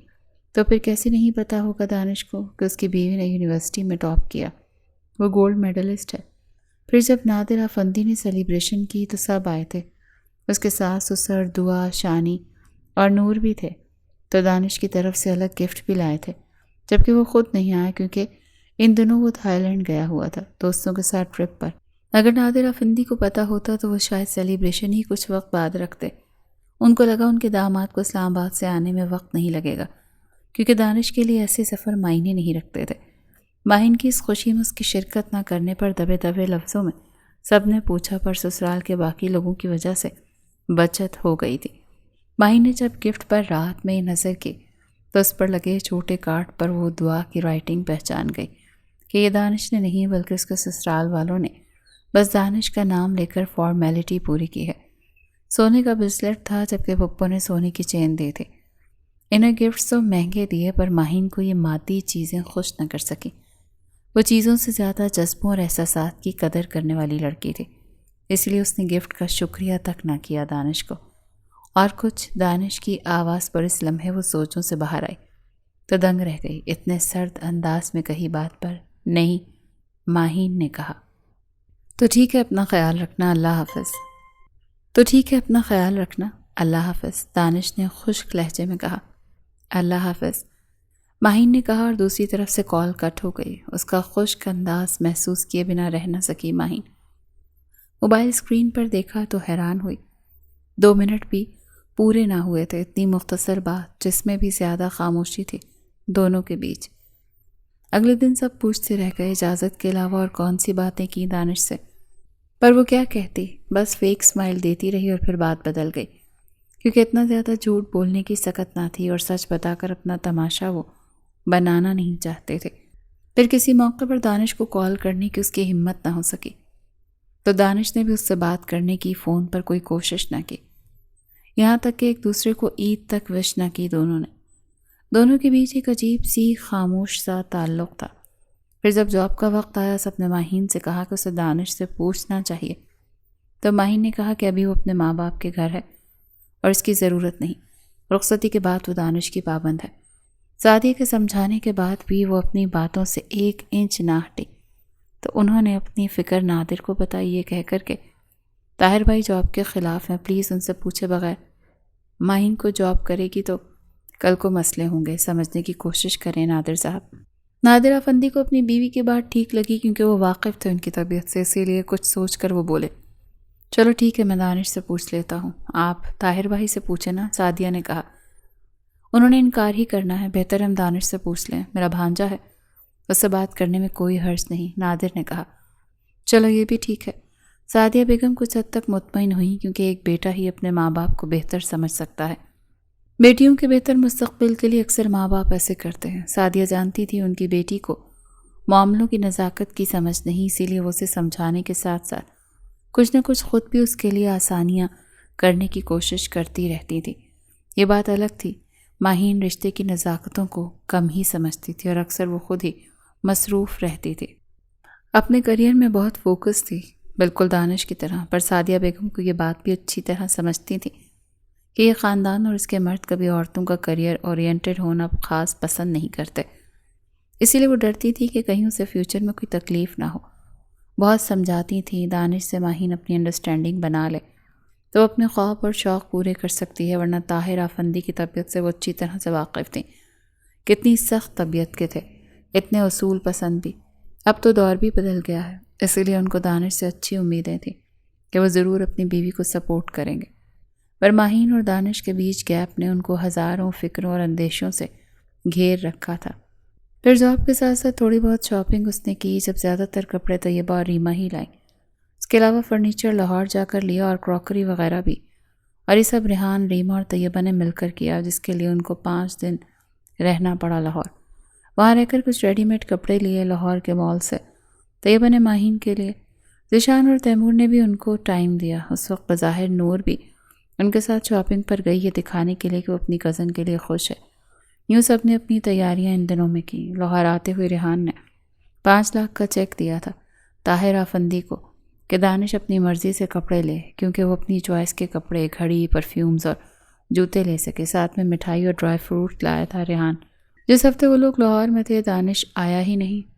Speaker 1: تو پھر کیسے نہیں پتا ہوگا دانش کو کہ اس کی بیوی نے یونیورسٹی میں ٹاپ کیا، وہ گولڈ میڈلسٹ ہے۔ پھر جب نادر افندی نے سیلیبریشن کی تو سب آئے تھے، اس کے ساس سسر، دعا، شانی اور نور بھی تھے، تو دانش کی طرف سے الگ گفٹ بھی لائے تھے، جبکہ وہ خود نہیں آیا کیونکہ ان دنوں وہ تھائی لینڈ گیا ہوا تھا دوستوں کے ساتھ ٹرپ پر۔ اگر نادر افندی کو پتا ہوتا تو وہ شاید سیلیبریشن ہی کچھ وقت بعد رکھتے۔ ان کو لگا ان کے داماد کو اسلام آباد سے آنے میں وقت نہیں لگے گا، کیونکہ دانش کے لیے ایسے سفر معنی نہیں رکھتے تھے۔ ماہین کی اس خوشی میں اس کی شرکت نہ کرنے پر دبے دبے لفظوں میں سب نے پوچھا، پر سسرال کے باقی لوگوں کی وجہ سے بچت ہو گئی تھی۔ ماہین نے جب گفٹ پر رات میں نظر کی تو اس پر لگے چھوٹے کارڈ پر وہ دعا کی رائٹنگ پہچان گئی کہ یہ دانش نے نہیں بلکہ اس کے سسرال والوں نے بس دانش کا نام لے کر فارمیلٹی پوری کی ہے۔ سونے کا بریسلیٹ تھا جبکہ پپو نے سونے کی چین دی تھی۔ انہیں گفٹس تو مہنگے دیے پر ماہین کو یہ مادی چیزیں خوش نہ کر سکیں۔ وہ چیزوں سے زیادہ جذبوں اور احساسات کی قدر کرنے والی لڑکی تھی، اس لیے اس نے گفٹ کا شکریہ تک نہ کیا دانش کو۔ اور کچھ دانش کی آواز پر اس لمحے وہ سوچوں سے باہر آئی تو دنگ رہ گئی۔ اتنے سرد انداز میں کہی بات پر نہیں، ماہین نے کہا، تو ٹھیک ہے اپنا خیال رکھنا، اللہ حافظ۔ تو ٹھیک ہے اپنا خیال رکھنا، اللہ حافظ، دانش نے خشک لہجے میں کہا۔ اللہ حافظ۔ ماہین نے کہا اور دوسری طرف سے کال کٹ ہو گئی۔ اس کا خشک انداز محسوس کیے بنا رہ نہ سکی ماہین۔ موبائل اسکرین پر دیکھا تو حیران ہوئی۔ 2 منٹ بھی پورے نہ ہوئے تھے، اتنی مختصر بات جس میں بھی زیادہ خاموشی تھی دونوں کے بیچ۔ اگلے دن سب پوچھتے رہ گئے اجازت کے علاوہ اور کون سی باتیں کی دانش سے، پر وہ کیا کہتی، بس فیک سمائل دیتی رہی اور پھر بات بدل گئی، کیونکہ اتنا زیادہ جھوٹ بولنے کی سکت نہ تھی اور سچ بتا کر اپنا تماشا وہ بنانا نہیں چاہتے تھے۔ پھر کسی موقع پر دانش کو کال کرنے کی اس کی ہمت نہ ہو سکی تو دانش نے بھی اس سے بات کرنے کی فون پر کوئی کوشش نہ کی، یہاں تک کہ ایک دوسرے کو عید تک وش نہ کی دونوں کے بیچ ایک عجیب سی خاموش سا تعلق تھا۔ پھر جب جاب کا وقت آیا سب نے ماہین سے کہا کہ اسے دانش سے پوچھنا چاہیے، تو ماہین نے کہا کہ ابھی وہ اپنے ماں باپ کے گھر ہے اور اس کی ضرورت نہیں، رخصتی کے بعد وہ دانش کی پابند ہے۔ سعدیہ کے سمجھانے کے بعد بھی وہ اپنی باتوں سے 1 انچ نہ ہٹی تو انہوں نے اپنی فکر نادر کو بتائی، یہ کہہ کر کے طاہر بھائی جاب کے خلاف ہیں، پلیز ان سے پوچھے بغیر ماہین کو جاب کرے گی تو کل کو مسئلے ہوں گے، سمجھنے کی کوشش کریں نادر صاحب۔ نادر افندی کو اپنی بیوی کی بات ٹھیک لگی کیونکہ وہ واقف تھے ان کی طبیعت سے، اسی لیے کچھ سوچ کر وہ بولے، چلو ٹھیک ہے میں دانش سے پوچھ لیتا ہوں، آپ طاہر بھائی سے پوچھیں نا، سعدیہ نے کہا۔ انہوں نے انکار ہی کرنا ہے، بہتر ہم دانش سے پوچھ لیں، میرا بھانجا ہے، اس سے بات کرنے میں کوئی حرج نہیں، نادر نے کہا۔ چلو یہ بھی ٹھیک ہے۔ سعدیہ بیگم کچھ حد تک مطمئن ہوئی کیونکہ ایک بیٹا ہی اپنے ماں باپ کو بہتر سمجھ سکتا ہے۔ بیٹیوں کے بہتر مستقبل کے لیے اکثر ماں باپ ایسے کرتے ہیں۔ سعدیہ جانتی تھی ان کی بیٹی کو معاملوں کی نزاکت کی سمجھ نہیں، اسی لیے وہ اسے سمجھانے کے ساتھ ساتھ کچھ نہ کچھ خود بھی اس کے لیے آسانیاں کرنے کی کوشش کرتی رہتی تھی۔ یہ بات الگ تھی، ماہین رشتے کی نزاکتوں کو کم ہی سمجھتی تھی اور اکثر وہ خود ہی مصروف رہتی تھی، اپنے کریئر میں بہت فوکس تھی، بالکل دانش کی طرح۔ پر سعدیہ بیگم کو یہ بات بھی اچھی طرح سمجھتی تھی کہ یہ خاندان اور اس کے مرد کبھی عورتوں کا کریئر اورینٹڈ ہونا خاص پسند نہیں کرتے، اسی لیے وہ ڈرتی تھی کہ کہیں اسے فیوچر میں کوئی تکلیف نہ ہو۔ بہت سمجھاتی تھیں دانش سے ماہین اپنی انڈرسٹینڈنگ بنا لے تو وہ اپنے خواب اور شوق پورے کر سکتی ہے، ورنہ طاہر افندی کی طبیعت سے وہ اچھی طرح سے واقف تھیں، کتنی سخت طبیعت کے تھے، اتنے اصول پسند بھی۔ اب تو دور بھی بدل گیا ہے، اسی لیے ان کو دانش سے اچھی امیدیں تھیں کہ وہ ضرور اپنی بیوی کو سپورٹ کریں گے، پر ماہین اور دانش کے بیچ گیپ نے ان کو ہزاروں فکروں اور اندیشوں سے گھیر رکھا تھا۔ پھر جاب کے ساتھ ساتھ تھوڑی بہت شاپنگ اس نے کی، جب زیادہ تر کپڑے طیبہ اور ریما ہی لائیں، اس کے علاوہ فرنیچر لاہور جا کر لیا اور کراکری وغیرہ بھی، اور یہ سب ریحان، ریما اور طیبہ نے مل کر کیا، جس کے لیے ان کو 5 دن رہنا پڑا لاہور۔ وہاں رہ کر کچھ ریڈی میڈ کپڑے لیے لاہور کے مال سے، طیبہ نے ماہین کے لیے، ذیشان اور تیمور نے بھی ان کو ٹائم دیا۔ اس وقت بظاہر نور بھی ان کے ساتھ شاپنگ پر گئی ہے دکھانے کے لیے کہ وہ اپنی کزن کے لیے خوش ہے۔ یوں سب نے اپنی تیاریاں ان دنوں میں کی۔ لاہور آتے ہوئے ریحان نے 5 لاکھ کا چیک دیا تھا طاہر افندی کو کہ دانش اپنی مرضی سے کپڑے لے، کیونکہ وہ اپنی چوائس کے کپڑے، گھڑی، پرفیومز اور جوتے لے سکے، ساتھ میں مٹھائی اور ڈرائی فروٹ لایا تھا ریحان۔ جس ہفتے وہ لوگ لاہور میں تھے دانش آیا ہی نہیں،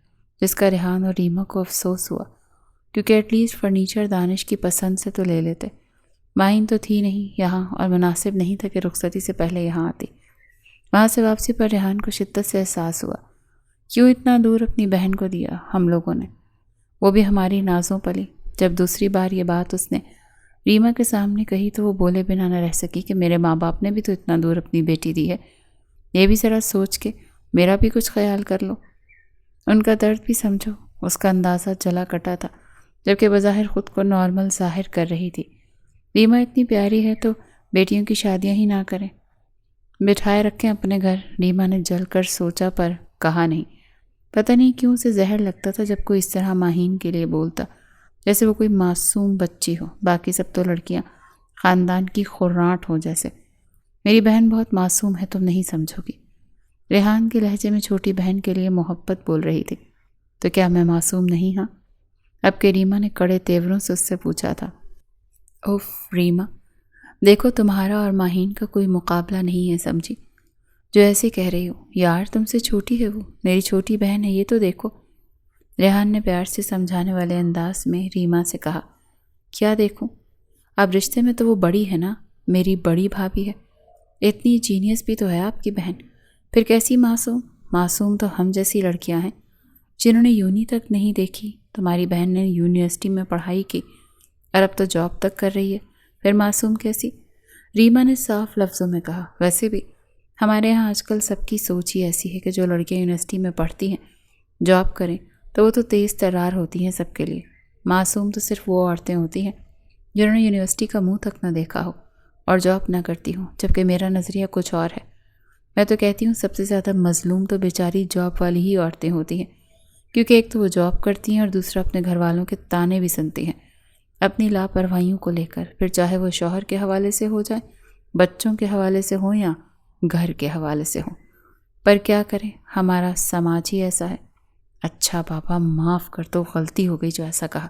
Speaker 1: جس کا ریحان اور ریما کو افسوس ہوا، کیونکہ ایٹ لیسٹ فرنیچر دانش کی پسند سے تو لے لیتے۔ ماہین تو تھی نہیں یہاں اور مناسب نہیں تھا کہ رخصتی سے پہلے یہاں آتی۔ وہاں سے واپسی پر ریحان کو شدت سے احساس ہوا، کیوں اتنا دور اپنی بہن کو دیا ہم لوگوں نے، وہ بھی ہماری نازوں پلی۔ جب دوسری بار یہ بات اس نے ریما کے سامنے کہی تو وہ بولے بنا نہ رہ سکی کہ میرے ماں باپ نے بھی تو اتنا دور اپنی بیٹی دی ہے، یہ بھی ذرا سوچ کے میرا بھی کچھ خیال کر لو، ان کا درد بھی سمجھو۔ اس کا اندازہ جلا کٹا تھا، جبکہ بظاہر خود کو نارمل ظاہر کر رہی تھی۔ ریما اتنی پیاری ہے تو بیٹیوں کی شادیاں ہی نہ کریں، بٹھائے رکھیں اپنے گھر۔ ریما نے جل کر سوچا پر کہا نہیں۔ پتہ نہیں کیوں اسے زہر لگتا تھا جب کوئی اس طرح ماہین کے لیے بولتا، جیسے وہ کوئی معصوم بچی ہو، باقی سب تو لڑکیاں خاندان کی خراٹ ہو جیسے۔ میری بہن بہت معصوم ہے، تم نہیں سمجھو گی۔ ریحان کے لہجے میں چھوٹی بہن کے لیے محبت بول رہی تھی۔ تو کیا میں معصوم نہیں ہاں؟ اب کہ ریما نے کڑے تیوروں سے اس سے پوچھا تھا۔ اوف ریما، دیکھو تمہارا اور ماہین کا کوئی مقابلہ نہیں ہے، سمجھی؟ جو ایسے کہہ رہی ہو، یار تم سے چھوٹی ہے وہ، میری چھوٹی بہن ہے، یہ تو دیکھو۔ ریحان نے پیار سے سمجھانے والے انداز میں ریما سے کہا، کیا دیکھوں؟ اب رشتے میں تو وہ بڑی ہے نا، میری بڑی بھابھی ہے، اتنی جینیس بھی تو ہے آپ کی بہن، پھر کیسی معصوم؟ معصوم تو ہم جیسی لڑکیاں ہیں جنہوں نے یونی تک نہیں دیکھی. تمہاری بہن نے یونیورسٹی میں پڑھائی کی اور اب تو جاب تک کر رہی ہے، پھر معصوم کیسی؟ ریما نے صاف لفظوں میں کہا. ویسے بھی ہمارے ہاں آج کل سب کی سوچ ہی ایسی ہے کہ جو لڑکیاں یونیورسٹی میں پڑھتی ہیں جاب کریں تو وہ تو تیز ترار ہوتی ہیں سب کے لیے. معصوم تو صرف وہ عورتیں ہوتی ہیں جنہوں نے یونیورسٹی کا منہ تک نہ دیکھا ہو اور جاب نہ کرتی ہوں، جبکہ میرا نظریہ کچھ اور ہے. میں تو کہتی ہوں سب سے زیادہ مظلوم تو بیچاری جاب والی ہی عورتیں ہوتی ہیں، کیونکہ ایک تو وہ جاب کرتی ہیں اور دوسرا اپنے گھر والوں کے تانے بھی سنتی ہیں اپنی لاپرواہیوں کو لے کر، پھر چاہے وہ شوہر کے حوالے سے ہو جائے، بچوں کے حوالے سے ہوں یا گھر کے حوالے سے ہوں. پر کیا کریں، ہمارا سماج ہی ایسا ہے. اچھا بابا معاف کر دو، غلطی ہو گئی جو ایسا کہا.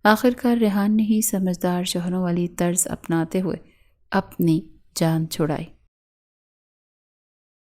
Speaker 1: آخرکار ریحان نے ہی سمجھدار شوہروں والی طرز اپناتے ہوئے اپنی جان چھڑائی.